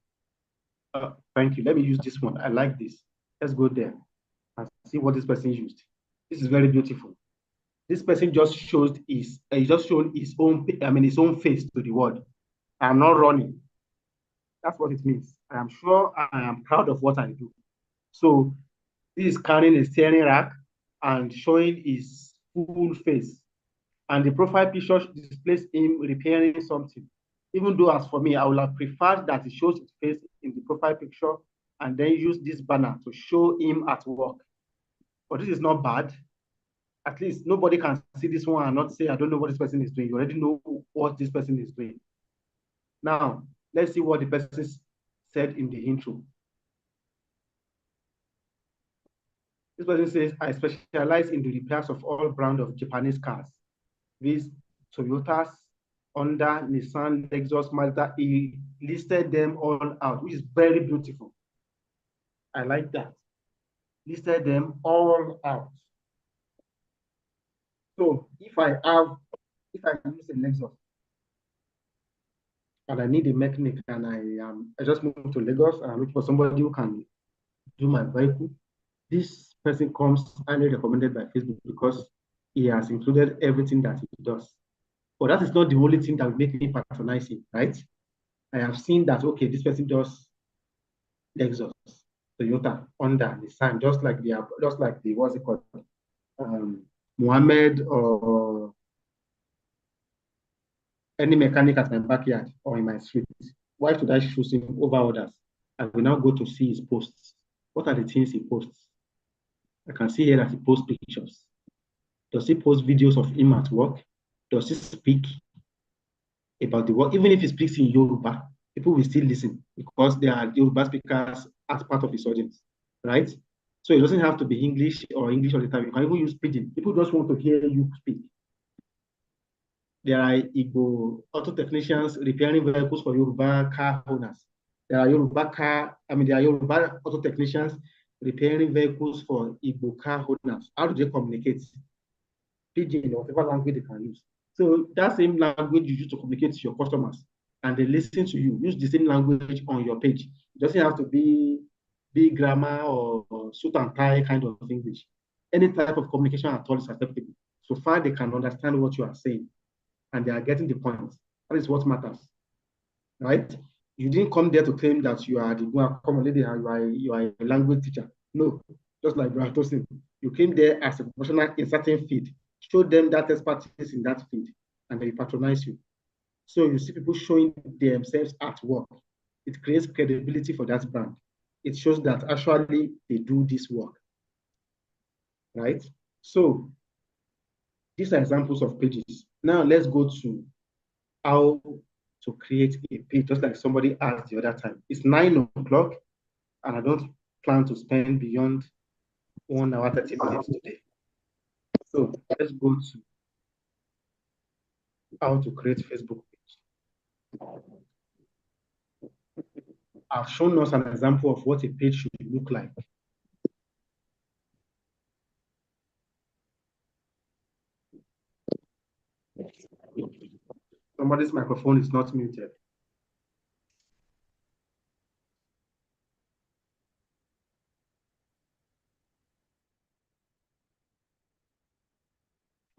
Thank you. Let me use this one. I like this. Let's go there and see what this person used. This is very beautiful. This person just showed his own face to the world. I'm not running. That's what it means. I am sure I am proud of what I do. So this is carrying a steering rack and showing his full face. And the profile picture displays him repairing something. Even though as for me, I would have preferred that he shows his face in the profile picture and then use this banner to show him at work. But this is not bad. At least nobody can see this one and not say, I don't know what this person is doing. You already know what this person is doing. Now, let's see what the person said in the intro. This person says, I specialize in the repairs of all brands of Japanese cars. These Toyotas, Honda, Nissan, Lexus, Mazda. He listed them all out, which is very beautiful. I like that. Listed them all out. So if I use a Lexus and I need a mechanic and I just moved to Lagos and I'm looking for somebody who can do my vehicle, this person comes highly recommended by Facebook because he has included everything that he does. But that is not the only thing that will make me patronize him, right? I have seen that, okay, this person does Lexus, Toyota, Honda, Nissan, just like the what's it called? Muhammad or any mechanic at my backyard or in my street, why should I choose him over others? I will now go to see his posts. What are the things he posts? I can see here that he posts pictures. Does he post videos of him at work? Does he speak about the work? Even if he speaks in Yoruba, people will still listen because there are Yoruba speakers as part of his audience, right? So it doesn't have to be English or English all the time. You can even use pidgin. People just want to hear you speak. There are Igbo auto technicians repairing vehicles for Yoruba car owners. There are Yoruba auto technicians repairing vehicles for Igbo car owners. How do they communicate? Pidgin or whatever language they can use. So that same language you use to communicate to your customers and they listen to you, use the same language on your page. It doesn't have to be big grammar or suit and tie kind of English. Any type of communication at all is acceptable. So far they can understand what you are saying and they are getting the point. That is what matters, right? You didn't come there to claim that you are the common lady and you are a language teacher. No, just like Brother Tosin, you came there as a professional in certain field, show them that expertise in that field, and they patronize you. So you see people showing themselves at work. It creates credibility for that brand. It shows that actually they do this work, right? So these are examples of pages. Now let's go to how to create a page, just like somebody asked the other time. It's 9 o'clock, and I don't plan to spend beyond 1 hour, 30 minutes today. So let's go to how to create Facebook page. I've shown us an example of what a page should look like. Somebody's microphone is not muted.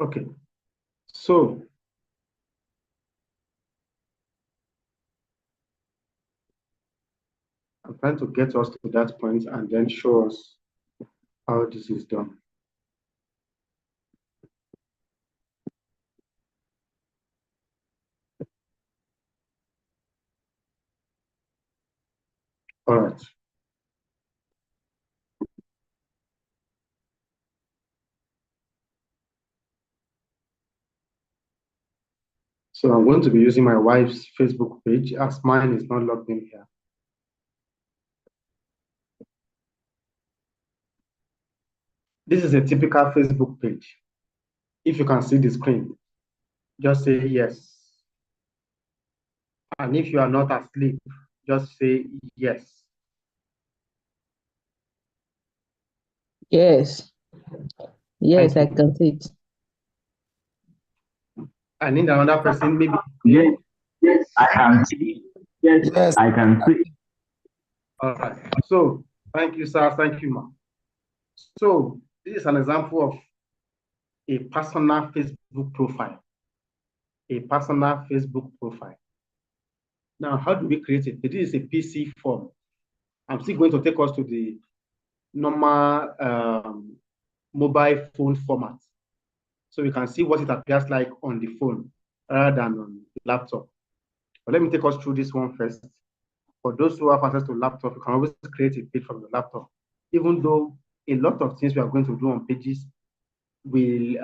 Okay, so I'm trying to get us to that point and then show us how this is done. All right. So I'm going to be using my wife's Facebook page as mine is not logged in here. This is a typical Facebook page. If you can see the screen, just say yes. And if you are not asleep, just say yes. Yes. Yes, I can see it. I need another person, maybe. Yes, yes, I can see. Yes, I can see. All right. So thank you, sir. Thank you, ma'am. So this is an example of a personal Facebook profile. A personal Facebook profile. Now, how do we create it? This is a PC form. I'm still going to take us to the normal mobile phone format. So we can see what it appears like on the phone rather than on the laptop. But let me take us through this one first. For those who have access to laptop, you can always create a page from your laptop. Even though a lot of things we are going to do on pages will,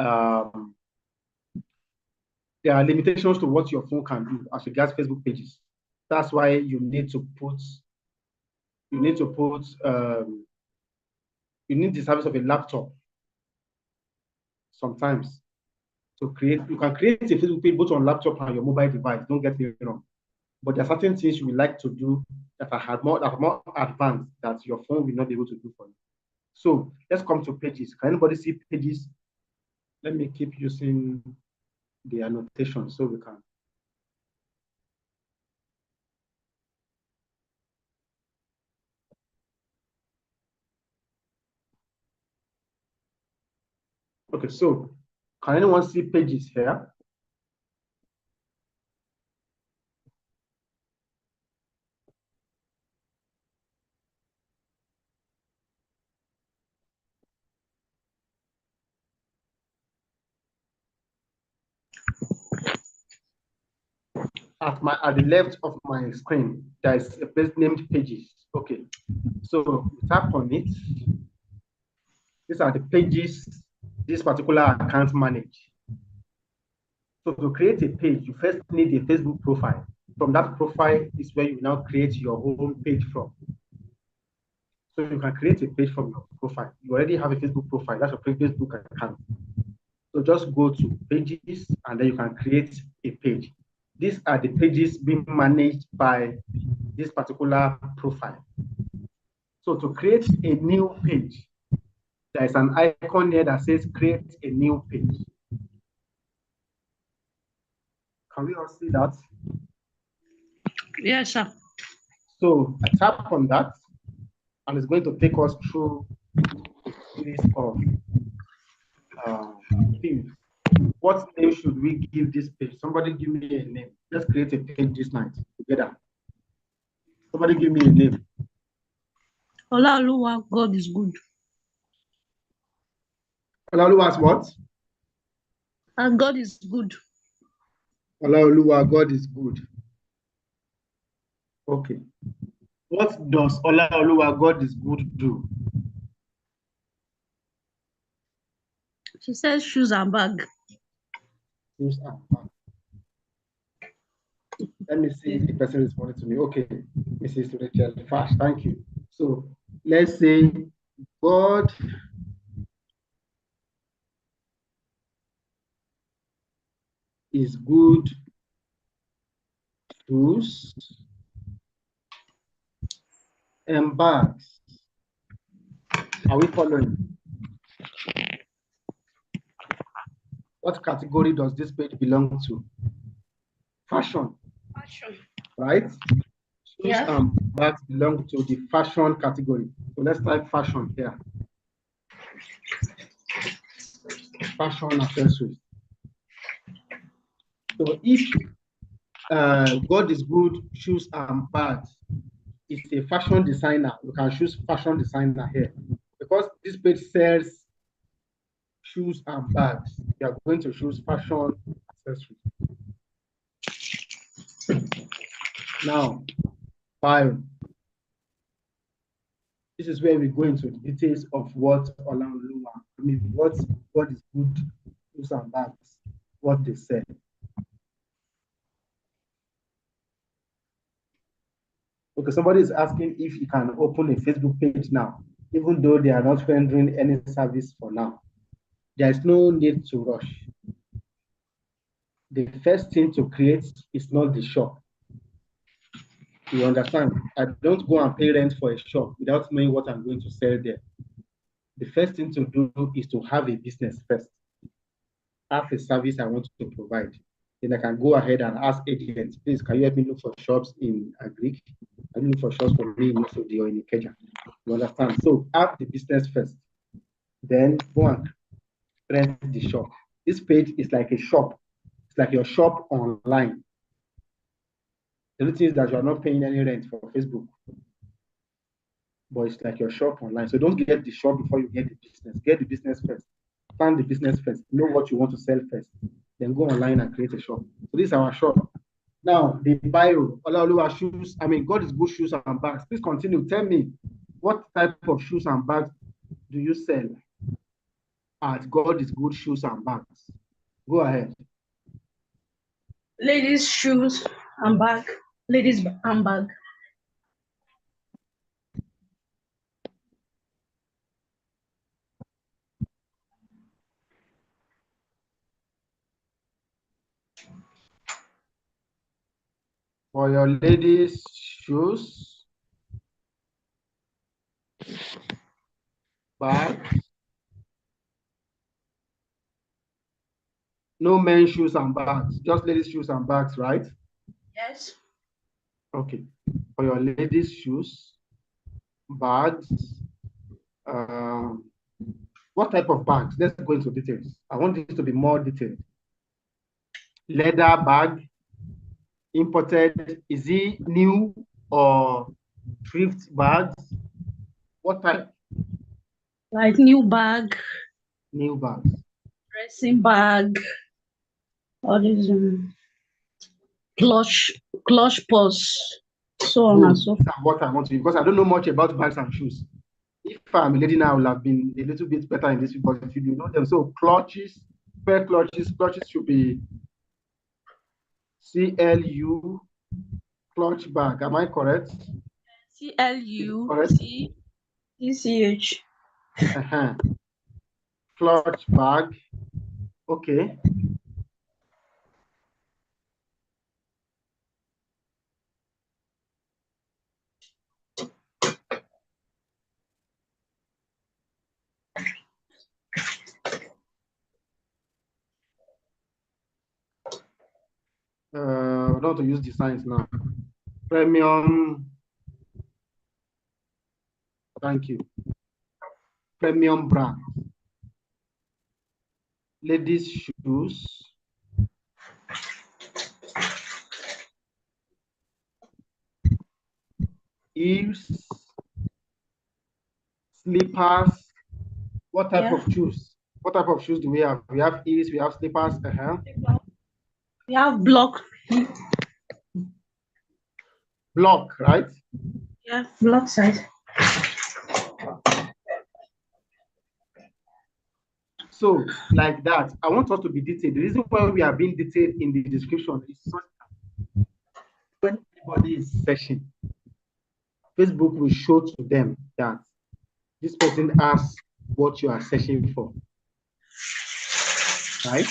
there are limitations to what your phone can do as regards Facebook pages. That's why you need the service of a laptop sometimes to create. You can create a Facebook page both on laptop and your mobile device. Don't get me wrong. But there are certain things you would like to do that are more advanced that your phone will not be able to do for you. So let's come to pages. Can anybody see pages? Let me keep using the annotation so we can. Okay, so can anyone see pages here? at the left of my screen, there is a place named pages. Okay, so tap on it. These are the pages this particular account manage. So to create a page, you first need a Facebook profile. From that profile is where you now create your home page from. So you can create a page from your profile. You already have a Facebook profile. That's your Facebook account. So just go to pages and then you can create a page. These are the pages being managed by this particular profile. So to create a new page, there is an icon here that says create a new page. Can we all see that? Yes, sir. So I tap on that and it's going to take us through a series of things. What name should we give this page? Somebody give me a name. Let's create a page this night together. Somebody give me a name. Olaoluwa, God is good. Olaoluwa's what? And God is good. Olaoluwa, God is good. Okay. What does Olaoluwa, God is good do? She says shoes and bag. Shoes and bag. Let me see if the person responded to me. Okay, Mrs. Rachel Fash, thank you. So let's say God is good, shoes and bags. Are we following? What category does this page belong to? Fashion. Fashion. Right? Shoes Yeah. and bags belong to the fashion category. So let's type fashion here. Fashion accessories. So if God is good, shoes and bags is a fashion designer, you can choose fashion designer here. Because this page sells shoes and bags, you are going to choose fashion accessories. Now, bio. This is where we go into the details of what Olaoluwa, what God is good, shoes and bags, what they sell. Okay, somebody is asking if you can open a Facebook page now, even though they are not rendering any service for now. There is no need to rush. The first thing to create is not the shop. You understand? I don't go and pay rent for a shop without knowing what I'm going to sell there. The first thing to do is to have a business first. Have a service I want to provide. Then I can go ahead and ask agents, please, can you help me look for shops in Agric? Can you look for shops for me in Osodi or in Ikeja? You understand? So have the business first. Then go and rent the shop. This page is like a shop. It's like your shop online. The only thing is that you are not paying any rent for Facebook. But it's like your shop online. So don't get the shop before you get the business. Get the business first. Plan the business first. Know what you want to sell first. Then go online and create a shop. So this is our shop. Now, the bio, Olaoluwa shoes. God is good shoes and bags. Please continue. Tell me, what type of shoes and bags do you sell at God is good shoes and bags? Go ahead. Ladies' shoes and bag. Ladies' handbag. For your ladies' shoes, bags. No men's shoes and bags, just ladies' shoes and bags, right? Yes. Okay. For your ladies' shoes, bags, what type of bags? Let's go into details. I want this to be more detailed. Leather bag, imported, is it new or thrift bags? What type? Like new bag. New bags. Dressing bag. All these. clutch, purse, so on and so forth. What I want to, because I don't know much about bags and shoes. If I'm a lady now, I will have been a little bit better in this, because if you do know them, so clutches, pair clutches should be CLU, clutch bag. Am I correct? CLUCCH. Clutch bag. Okay. I don't want to use designs now. Premium. Thank you. Premium brand. Ladies' shoes. Heels. Slippers. What type of shoes? What type of shoes do we have? We have heels, we have slippers. We have block. Block, right? Yeah, block size. So, like that, I want us to be detailed. The reason why we are being detailed in the description is so that when anybody is searching, Facebook will show to them that this person asks what you are searching for. Right?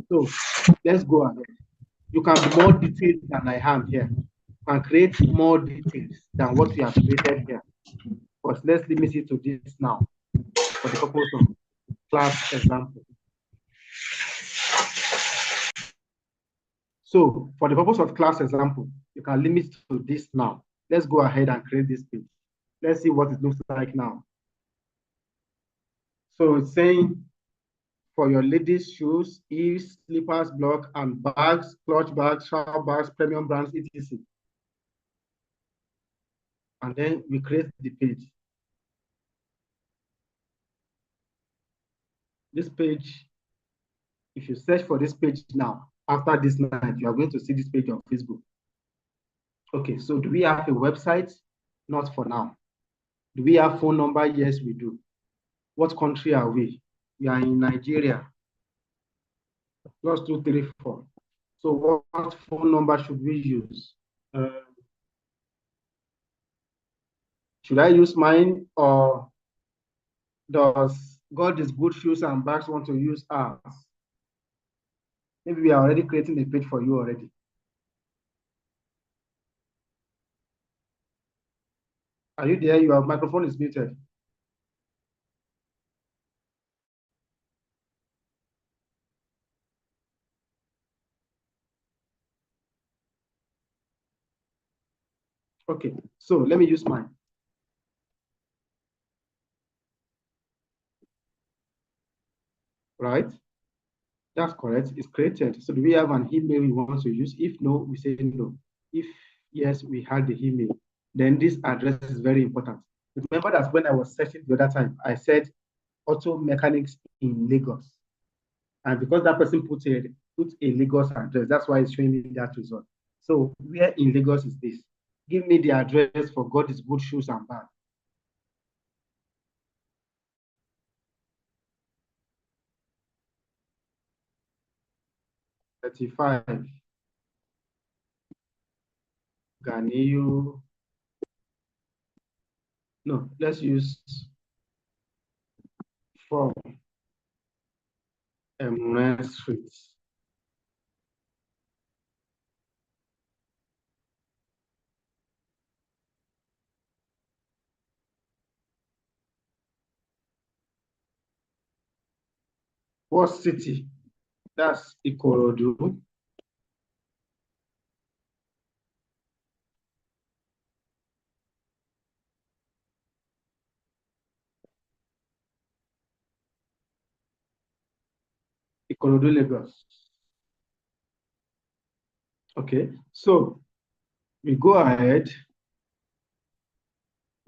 So, let's go ahead. You can be more detailed than I am here. You can create more details than what we have created here. But let's limit it to this now for the purpose of class example. So for the purpose of class example, you can limit to this now. Let's go ahead and create this page. Let's see what it looks like now. So it's saying for your ladies' shoes, heels, slippers, block, and bags, clutch bags, shower bags, premium brands, etc. And then we create the page. This page, if you search for this page now, after this night, you are going to see this page on Facebook. Okay, so do we have a website? Not for now. Do we have phone number? Yes, we do. What country are we? We are in Nigeria. +234. So what phone number should we use? Should I use mine, or does God is Good Shoes and Bags want to use ours? Maybe we are already creating the page for you already. Are you there? Your microphone is muted. Okay, so let me use mine. Right? That's correct. It's created. So do we have an email we want to use? If no, we say no. If yes, we have the email. Then this address is very important. Remember that when I was searching the other time, I said auto mechanics in Lagos. And because that person put a Lagos address, that's why it's showing me that result. So where in Lagos is this? Give me the address for God is Good Shoes and Bags. 35. Ganiyu. No, let's use 4 Emre Street. What city? That's Ikorodu. Ikorodu, Lagos. Okay, so we go ahead.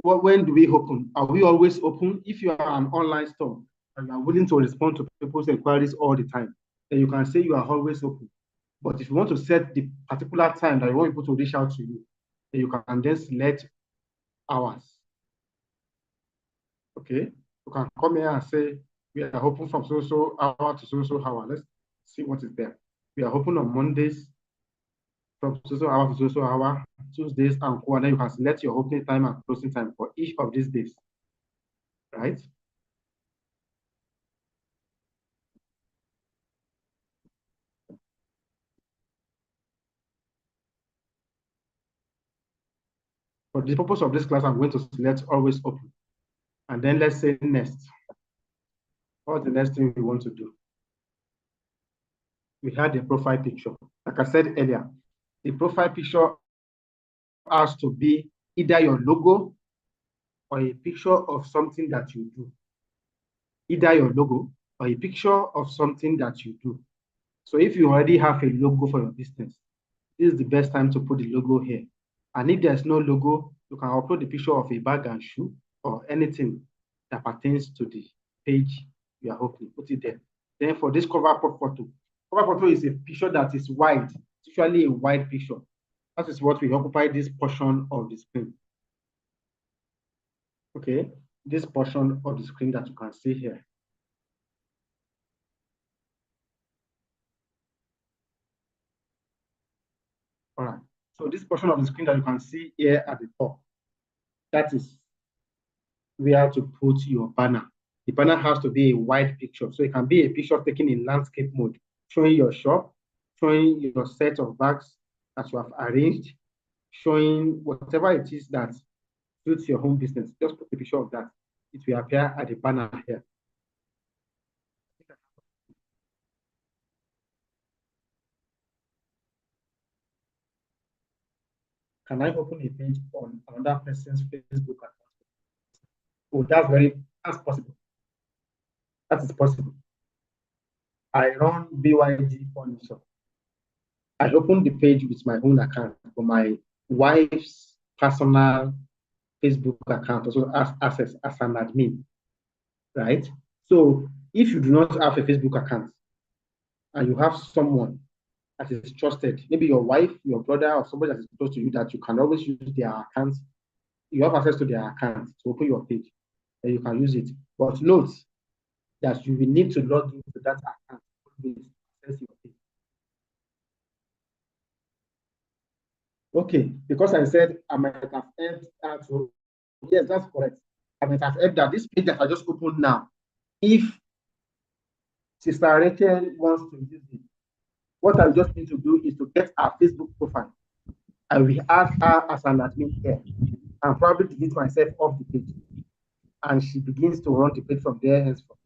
When do we open? Are we always open? If you are an online store and you are willing to respond to people's inquiries all the time, then you can say you are always open. But if you want to set the particular time that you want people to reach out to you, then you can then select hours. Okay, you can come here and say, we are open from so hour to so hour. Let's see what is there. We are open on Mondays from so hour to so hour, Tuesdays and co. And then you can select your opening time and closing time for each of these days, right? For the purpose of this class, I'm going to select always open. And then let's say next. What's the next thing we want to do? We had a profile picture. Like I said earlier, the profile picture has to be either your logo or a picture of something that you do. Either your logo or a picture of something that you do. So if you already have a logo for your business, this is the best time to put the logo here. And if there's no logo, you can upload the picture of a bag and shoe or anything that pertains to the page you are opening. Put it there. Then for this cover photo is a picture that is wide. It's usually a wide picture. That is what we occupy this portion of the screen. Okay, this portion of the screen that you can see here. All right, so this portion of the screen that you can see here at the top, that is where to put your banner. The banner has to be a wide picture. So it can be a picture taken in landscape mode, showing your shop, showing your set of bags that you have arranged, showing whatever it is that suits your home business. Just put a picture of that. It will appear at the banner here. Can I open a page on another person's Facebook account? Oh, that's possible. That is possible. I run BYD Furniture. I opened the page with my own account, for my wife's personal Facebook account, also as access as an admin, right? So if you do not have a Facebook account and you have someone that is trusted, maybe your wife, your brother, or somebody that is close to you that you can always use their account, you have access to their account to open your page, then you can use it. But note that you will need to log into that account to access your page. Okay, because I said I might have helped that. So yes, that's correct. I might have helped that this page that I just opened now, if Sister Rachel wants to use it, what I just need to do is to get her Facebook profile. I will add her as an admin here and probably delete myself off the page. And she begins to run the page from there henceforth,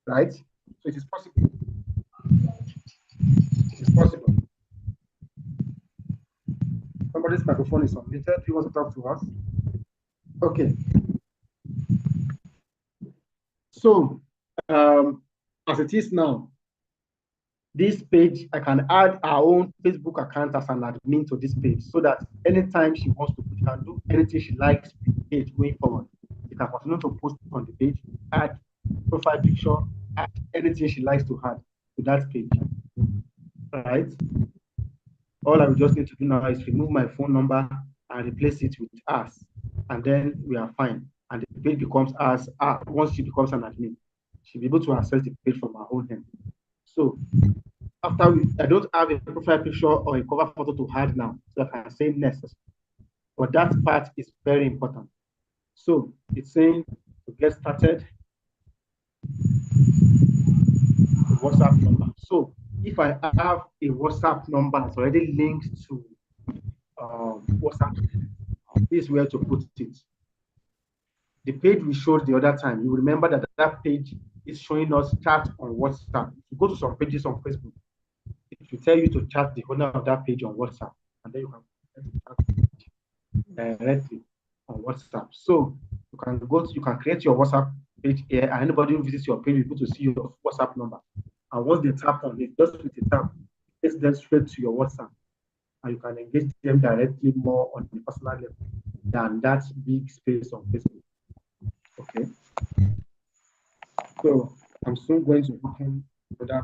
right? So it is possible. It is possible. Somebody's microphone is unmuted. Do you want to talk to us? Okay. So, as it is now, this page, I can add our own Facebook account as an admin to this page so that anytime she wants to, she can do anything she likes with the page going forward. She can continue to post on the page, add profile picture, add anything she likes to add to that page, right? All I will just need to do now is remove my phone number and replace it with us, and then we are fine. And the page becomes us. Once she becomes an admin, she'll be able to access the page from her own hand. So after I don't have a profile picture or a cover photo to add now, so I can say next. But that part is very important. So it's saying to get started, WhatsApp number. So if I have a WhatsApp number that's already linked to WhatsApp, this is where to put it. The page we showed the other time, you remember that that page is showing us chat on WhatsApp. If you go to some pages on Facebook, it will tell you to chat the owner of that page on WhatsApp, and then you can chat directly on WhatsApp. So you can create your WhatsApp page here, and anybody who visits your page will be able to see your WhatsApp number. And once they tap on it, just with a tap, it takes them straight to your WhatsApp, and you can engage them directly more on the personal level than that big space on Facebook. Okay. So I'm soon going to open another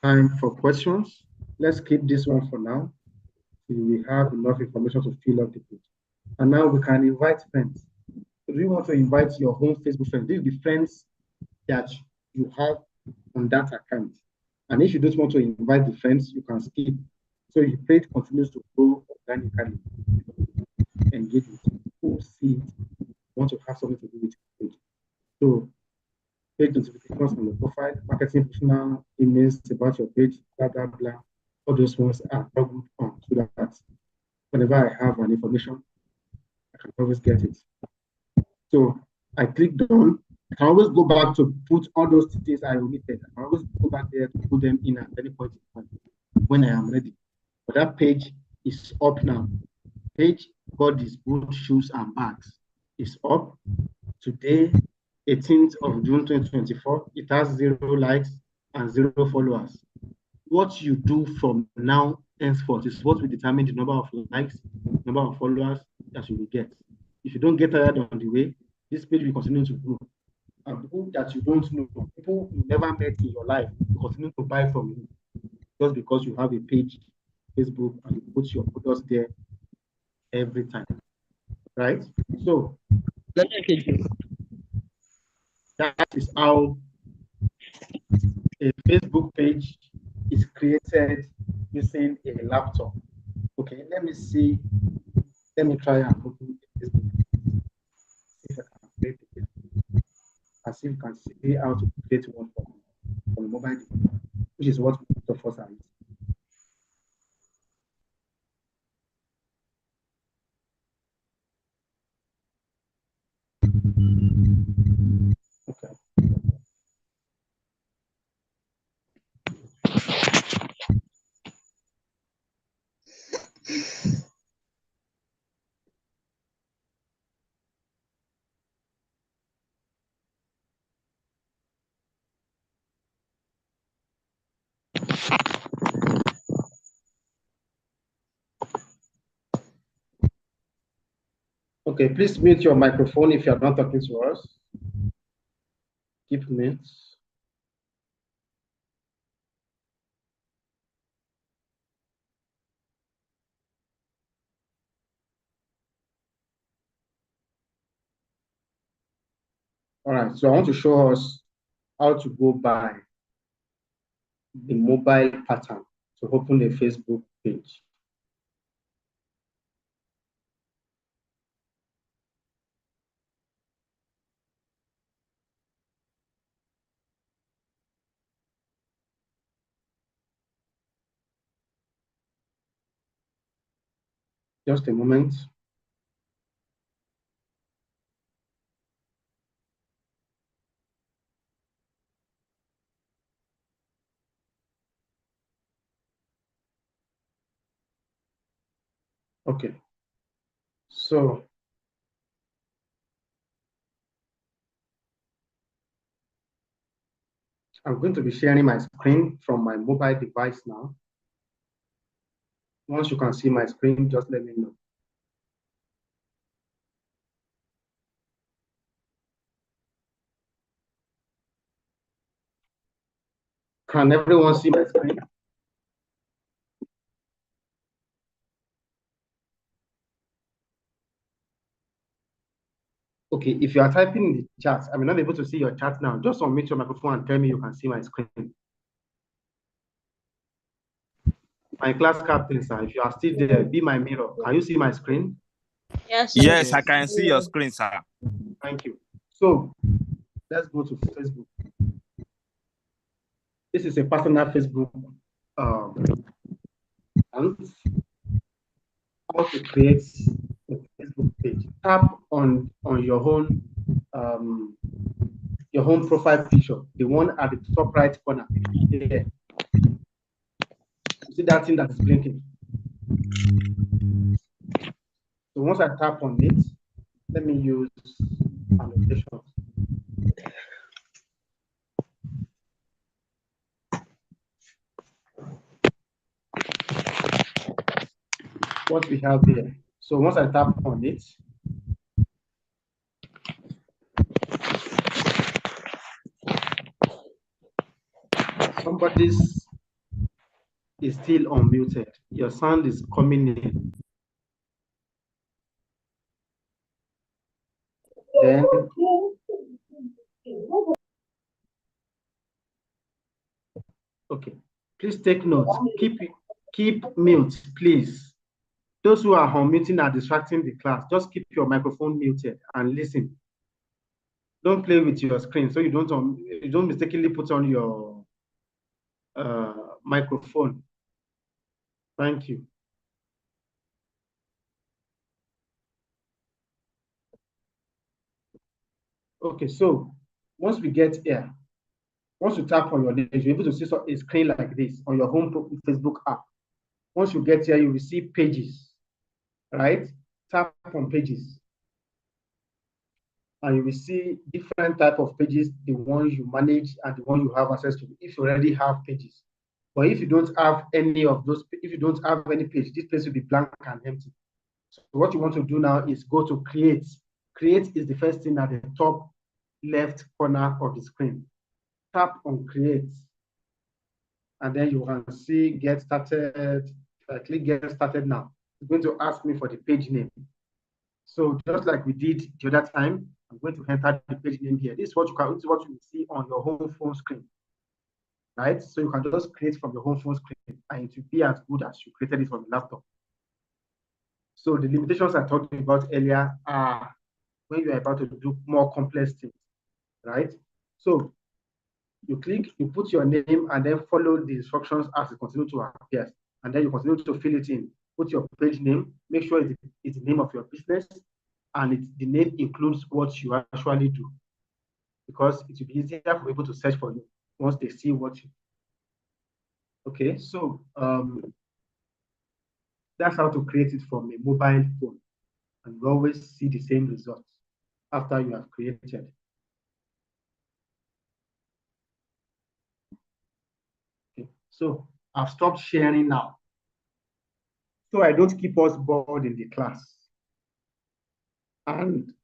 time for questions. let's keep this one for now. We have enough information to fill up the page. And now we can invite friends. So do you want to invite your home Facebook friends? These are the friends that you have on that account. And if you don't want to invite the friends, you can skip. So your page continues to grow organically. Engage with people, see it, want to have something to do with it. So page notifications on the profile, marketing professional emails about your page, blah, blah, blah. All those ones are toggled on so that whenever I have an information, I can always get it. So I click done. I can always go back to put all those details I omitted. I can always go back there to put them in at any point in time when I am ready. But that page is up now. Page got these boots, shoes, and bags is up. Today, 18th of June 2024, it has 0 likes and 0 followers. What you do from now henceforth is what will determine the number of likes, number of followers that you will get. If you don't get tired on the way, this page will continue to grow. And people that you don't know, people you never met in your life, will continue to buy from you just because you have a page, Facebook, and you put your products there every time, right? So that is how a Facebook page is created using a laptop. Okay, let me see. Let me try and open Facebook. See if I can create it. And see if you can see how to create one from a mobile device, which is what most of us are using. Okay. Okay, please mute your microphone if you are not talking to us. Keep mute. All right, so I want to show us how to go by the mobile pattern to open a Facebook page. Just a moment. Okay, so I'm going to be sharing my screen from my mobile device now. Once you can see my screen, just let me know. Can everyone see my screen? Okay, if you are typing in the chat, I'm not able to see your chat now. Just unmute your microphone and tell me you can see my screen. My class captain, sir, if you are still there, be my mirror. Can you see my screen? Yes, sir. Yes, I can see your screen, sir. Thank you. So let's go to Facebook. This is a personal Facebook account. How to create a Facebook page. Tap on your home profile picture, the one at the top right corner. There. See that thing that is blinking? So once I tap on it, let me use annotation. What we have here. So once I tap on it, somebody's is still unmuted. Your sound is coming in. Then okay, please take note. Keep mute, please. Those who are unmuting are distracting the class. Just keep your microphone muted and listen. Don't play with your screen so you don't mistakenly put on your microphone. Thank you. Okay, so once we get here, once you tap on your name, you're able to see a screen like this on your home Facebook app. Once you get here, you will see pages, right? Tap on pages. And you will see different type of pages, the ones you manage and the one you have access to, if you already have pages. But if you don't have any of those, if you don't have any page, this place will be blank and empty. So what you want to do now is go to create. Create is the first thing at the top left corner of the screen. Tap on create. And then you can see get started. If I click get started now, it's going to ask me for the page name. So just like we did the other time, I'm going to enter the page name here. This is what you will see on your home phone screen, right? So you can just create from your home phone screen, and it will be as good as you created it from the laptop. So the limitations I talked about earlier are when you are about to do more complex things, right? So you click, you put your name, and then follow the instructions as it continues to appear, and then you continue to fill it in. Put your page name, make sure it's the name of your business, and the name includes what you actually do, because it will be easier for people to search for you once they see what you do. Okay, so that's how to create it from a mobile phone, and you always see the same results after you have created. Okay, so I've stopped sharing now, so I don't keep us bored in the class. And if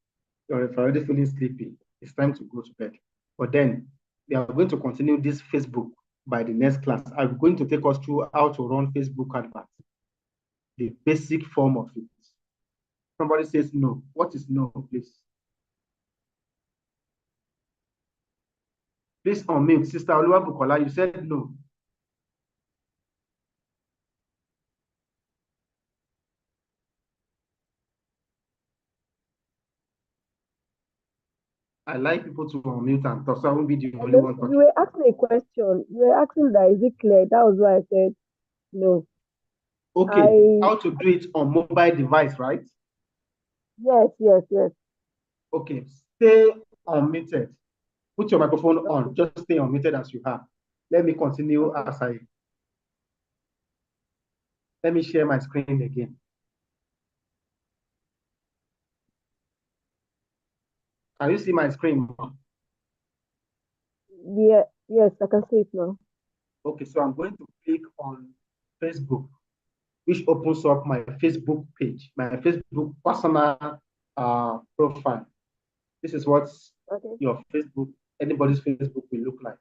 you're already feeling sleepy, it's time to go to bed. But then we are going to continue this Facebook by the next class. I'm going to take us through how to run Facebook adverts, the basic form of it. Somebody says no. What is no, please? Please unmute. Sister Oluwabukola, you said no. I like people to unmute and talk, so I won't be the only one talking. You were asking a question. You were asking that is it clear? That was why I said no. Okay, how to do it on mobile device, right? Yes. Okay, stay unmuted. Put your microphone on. Just stay unmuted as you have. Let me continue as let me share my screen again. Can you see my screen? Yeah, yes, I can see it now. Okay, so I'm going to click on Facebook, which opens up my Facebook page, my Facebook personal profile. This is what your Facebook, anybody's Facebook will look like.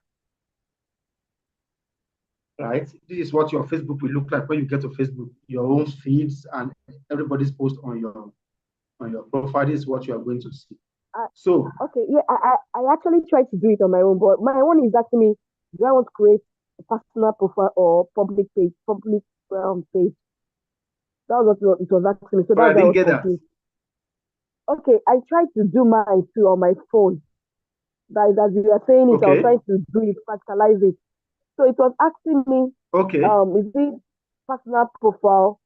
Right? This is what your Facebook will look like when you get to Facebook. Your own feeds and everybody's post on your profile. This is what you are going to see. So okay, yeah, I actually tried to do it on my own, but my own is asking me, do I want to create a personal profile or public page? Page. That was what it was asking me. So that's why I was confused. Okay, I tried to do mine too on my phone. That is, as you are saying it, I was trying to do it, practicalize it. So it was asking me, is it personal profile,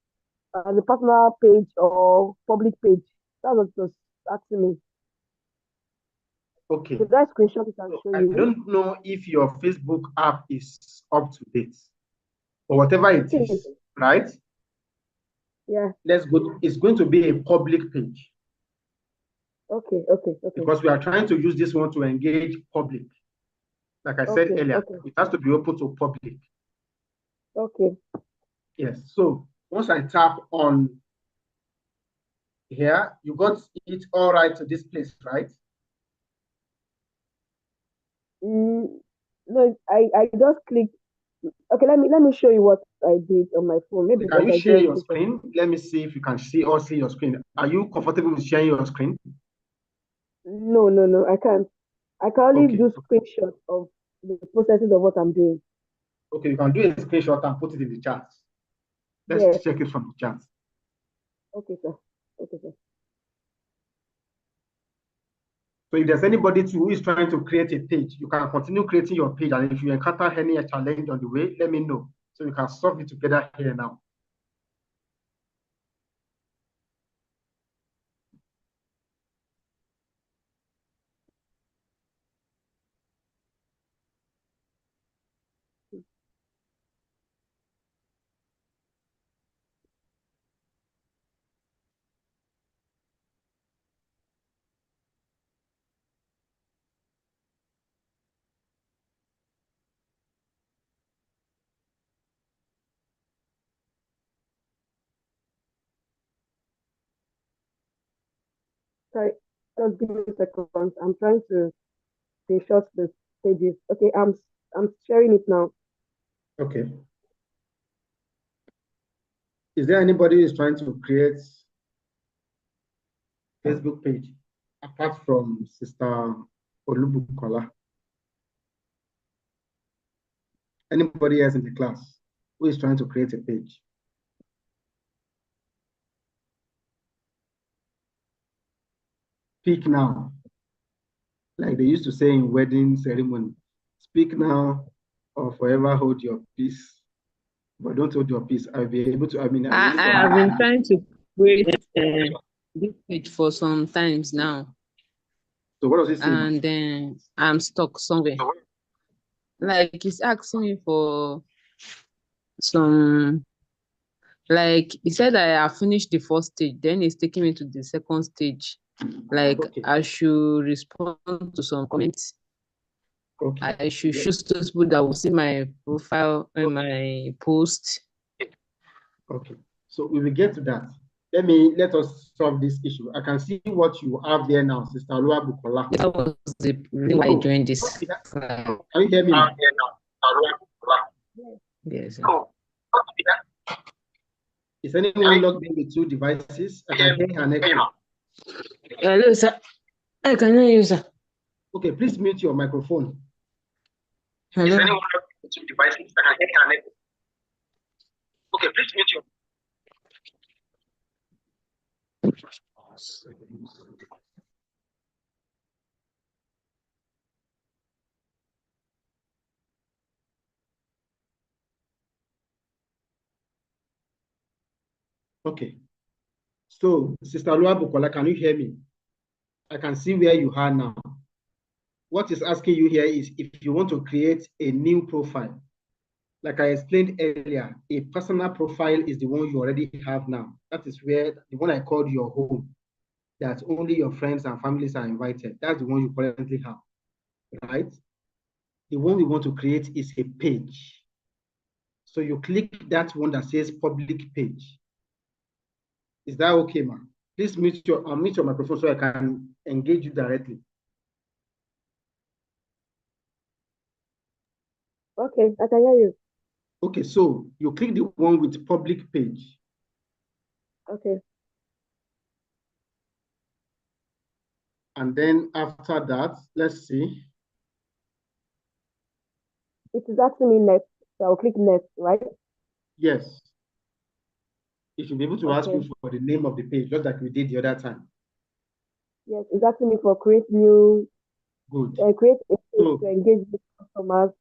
the personal page or public page? That's what it was asking me. Okay. Should I screenshot it and show you? I don't know if your Facebook app is up to date or whatever it is, right? Yeah. Let's go. It's going to be a public page. Okay. Because we are trying to use this one to engage public. Like I said earlier, it has to be open to public. Okay. Yes. So once I tap on here, you got it all right to this place, right? No, I just clicked. Okay, Okay, let me show you what I did on my phone. Maybe can you share your screen? Let me see if you can see your screen. Are you comfortable with sharing your screen? No, I can't. I can only do screenshots of the processes of what I'm doing. Okay, you can do a screenshot and put it in the chat. Let's check it from the chat. Okay, sir. Okay, sir. So if there's anybody who is trying to create a page, you can continue creating your page. And if you encounter any challenge on the way, let me know. So we can solve it together here now. Sorry, just give me a second. I'm trying to screenshot the pages. Okay, I'm sharing it now. Okay. Is there anybody who is trying to create Facebook page apart from Sister Olubukola? Anybody else in the class who is trying to create a page? Speak now. Like they used to say in wedding ceremony, speak now or forever hold your peace. But don't hold your peace. I'll be able to, I have been trying to create this page for some times now. So what does it say? And then I'm stuck somewhere. Like it's asking me for some, like he said I have finished the first stage, then it's taking me to the second stage. Like I should respond to some comments. I should choose those people that will see my profile and my post. Okay, so we will get to that. Let us solve this issue. I can see what you have there now, Sister Lua Bukola. That was the reason why I joined this. Can you hear me now? Yes. Is anyone logged in with two devices? I can hear an echo. Hello, sir. I can hear you, sir. Okay, please mute your microphone. Hello. Is anyone logged in with two devices? I can hear an echo. Okay, please mute your. Okay. So, Sister Lua Bukola, can you hear me? I can see where you are now. What is asking you here is if you want to create a new profile. Like I explained earlier, a personal profile is the one you already have now. That is where the one I called your home, that only your friends and families are invited. That's the one you currently have, right? The one we want to create is a page. So you click that one that says public page. Is that okay, ma'am? Please unmute your microphone so I can engage you directly. Okay, I can hear you. Okay, so you click the one with public page. Okay. And then after that, let's see. It is asking me next, so I'll click next, right? Yes. It should be able to ask you for the name of the page, just like we did the other time. Yes, it's asking me for create new. Good. Create a page to engage with customers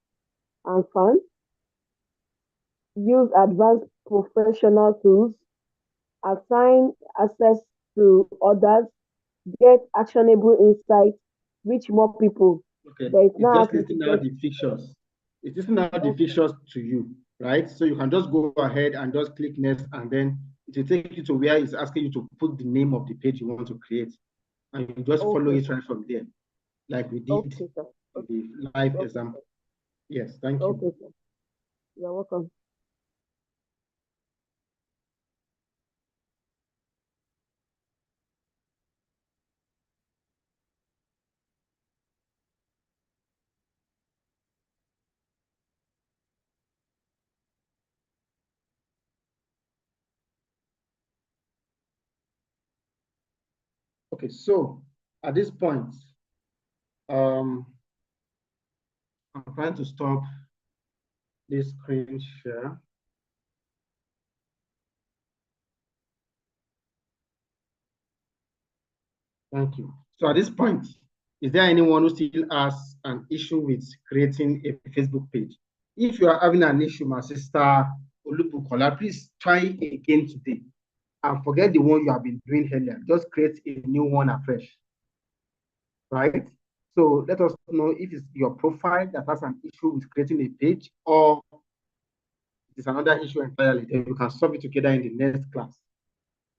and fans. Use advanced professional tools. Assign access to others. Get actionable insights. Reach more people. Okay. It's just listing out the features. It's listing out the features to you, right? So you can just go ahead and just click next, and then it will take you to where it's asking you to put the name of the page you want to create. And you just follow it right from there, like we did in the live example. Yes, thank you. Okay, sir. You're welcome. Okay, so at this point, I'm trying to stop this screen share. Thank you. So at this point, is there anyone who still has an issue with creating a Facebook page? If you are having an issue, my sister Olubukola, please try again today and forget the one you have been doing earlier. Just create a new one afresh, right? So let us know if it's your profile that has an issue with creating a page or it is another issue entirely. Then we can solve it together in the next class.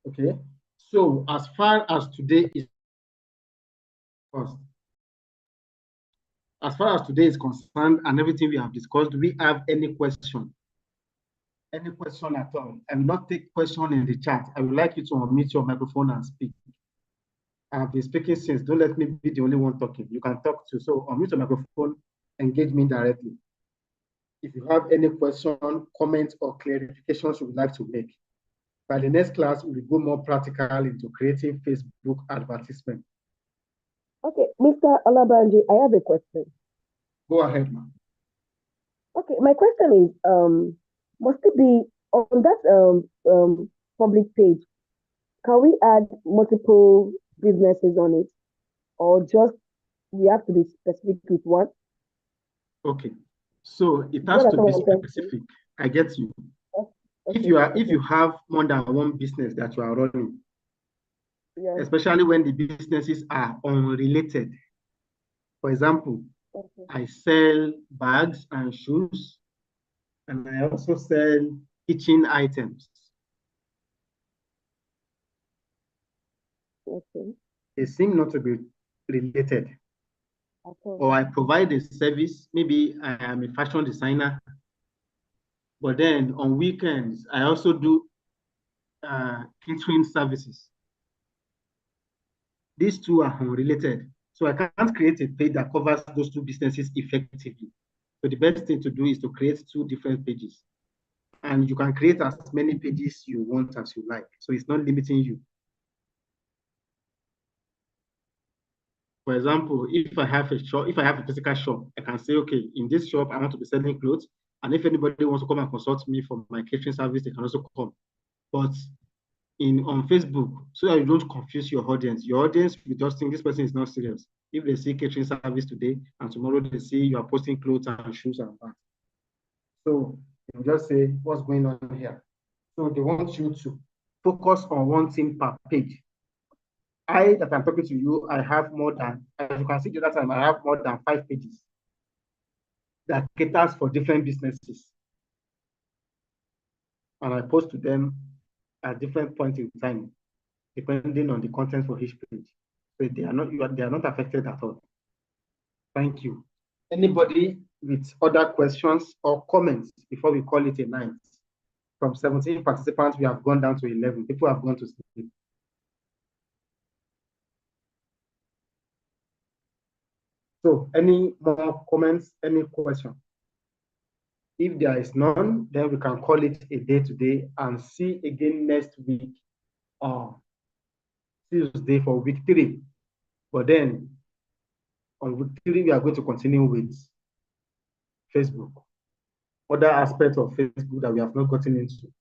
Okay. So as far as today is first, as far as today is concerned and everything we have discussed, do we have any question? Any question at all? I will not take question in the chat. I would like you to unmute your microphone and speak. I've been speaking since. Don't let me be the only one talking. You can talk too. So unmute your microphone, engage me directly. If you have any question, comment, or clarifications you would like to make. By the next class, we will go more practical into creating Facebook advertisement. Okay, Mr. Olabanji, I have a question. Go ahead, ma'am. Okay, my question is, must it be on that public page? Can we add multiple businesses on it, or just we have to be specific with one? Okay, so it has to be specific. I get you. Okay, if you have more than one business that you are running, yeah, especially when the businesses are unrelated. For example, okay, I sell bags and shoes, and I also sell kitchen items. Okay. They seem not to be related. Okay. Or I provide a service, maybe I am a fashion designer, but then on weekends, I also do catering services. These two are unrelated. So I can't create a page that covers those two businesses effectively. So the best thing to do is to create two different pages. And you can create as many pages you want as you like. So it's not limiting you. For example, if I have a shop, if I have a physical shop, I can say, okay, in this shop, I want to be selling clothes. And if anybody wants to come and consult me for my catering service, they can also come. But on Facebook, so that you don't confuse your audience will just think this person is not serious. If they see catering service today and tomorrow they see you are posting clothes and shoes and bags. So you just say, what's going on here? So they want you to focus on one thing per page. That I'm talking to you, I have more than, as you can see the other time, I have more than 5 pages that caters for different businesses. And I post to them at different points in time, depending on the content for each page. So they are not affected at all. Thank you. Anybody with other questions or comments before we call it a night? From 17 participants, we have gone down to 11. People have gone to sleep. So any more comments, any question? If there is none, then we can call it a day today and see again next week, Tuesday for week 3. But then on week 3, we are going to continue with Facebook. Other aspects of Facebook that we have not gotten into,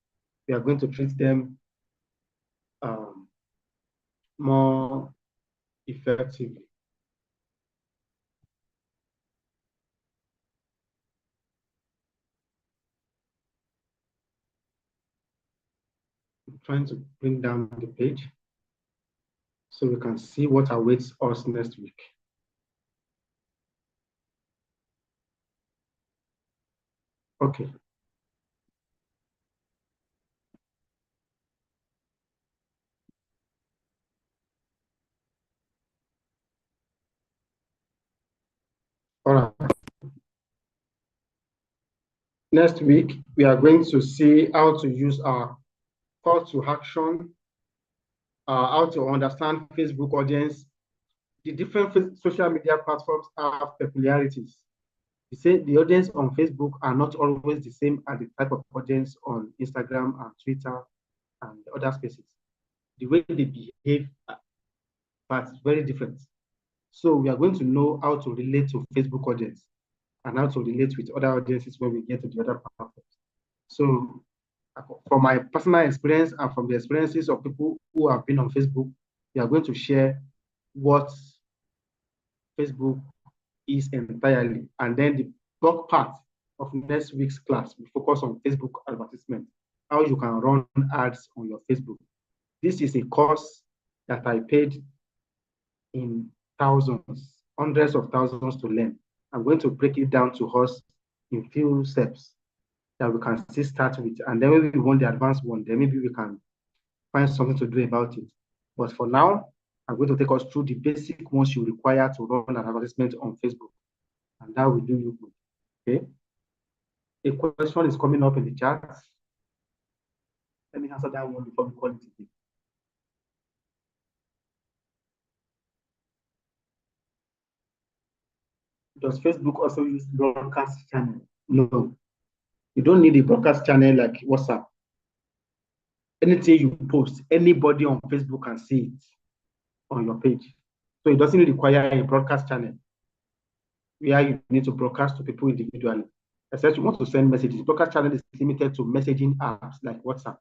we are going to treat them more effectively. I'm trying to bring down the page so we can see what awaits us next week. Okay. All right. Next week, we are going to see how to use our call to action, how to understand Facebook audience. The different social media platforms have peculiarities. We say the audience on Facebook are not always the same as the type of audience on Instagram and Twitter and other spaces. The way they behave but very different. So we are going to know how to relate to Facebook audience and how to relate with other audiences when we get to the other platforms. So from my personal experience and from the experiences of people who have been on Facebook, we are going to share what Facebook is entirely. And then the bulk part of next week's class will focus on Facebook advertisement, how you can run ads on your Facebook. This is a course that I paid in thousands, hundreds of thousands to learn. I'm going to break it down to us in few steps that we can still start with. And then maybe we want the advanced one, then maybe we can find something to do about it. But for now, I'm going to take us through the basic ones you require to run an advertisement on Facebook. And that will do you good. Okay. A question is coming up in the chat. Let me answer that one before we call it today. Does Facebook also use broadcast channel? No. You don't need a broadcast channel like WhatsApp. Anything you post, anybody on Facebook can see it on your page. So it doesn't require a broadcast channel where you need to broadcast to people individually. Except you want to send messages. Broadcast channel is limited to messaging apps like WhatsApp.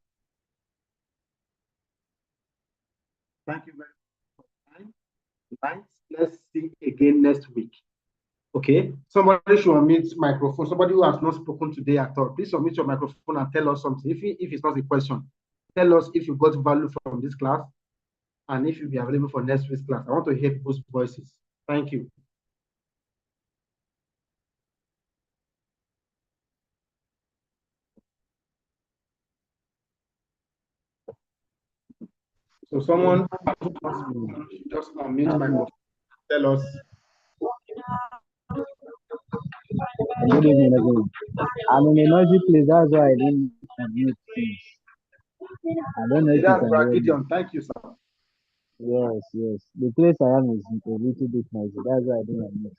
Thank you very much. Let's see again next week. Okay, somebody should unmute microphone. Somebody who has not spoken today at all, please unmute your microphone and tell us something. If it's not a question, tell us if you got value from this class and if you'll be available for next week's class. I want to hear people's voices. Thank you. So someone just unmute microphone. Tell us. Good evening, everyone. I'm in a noisy place, that's why I didn't unmute things. I don't know if you can hear Gideon. Thank you, sir. Yes. The place I am is a little bit noisy, that's why I didn't unmute.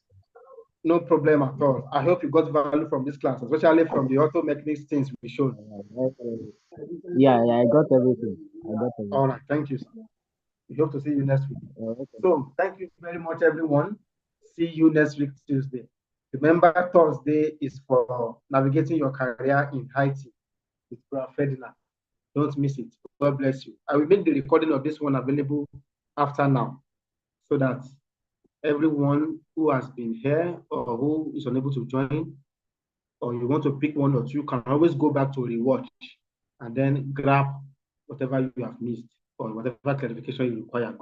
No problem at all. I hope you got value from this class, especially from the auto mechanics things we showed. Yeah, I got everything. All right, thank you, sir. We hope to see you next week. Okay. So thank you very much, everyone. See you next week, Tuesday. Remember, Thursday is for navigating your career in IT with Brad Ferdinand. Don't miss it. God bless you. I will make the recording of this one available after now so that everyone who has been here or who is unable to join or you want to pick one or two can always go back to rewatch and then grab whatever you have missed or whatever clarification you require.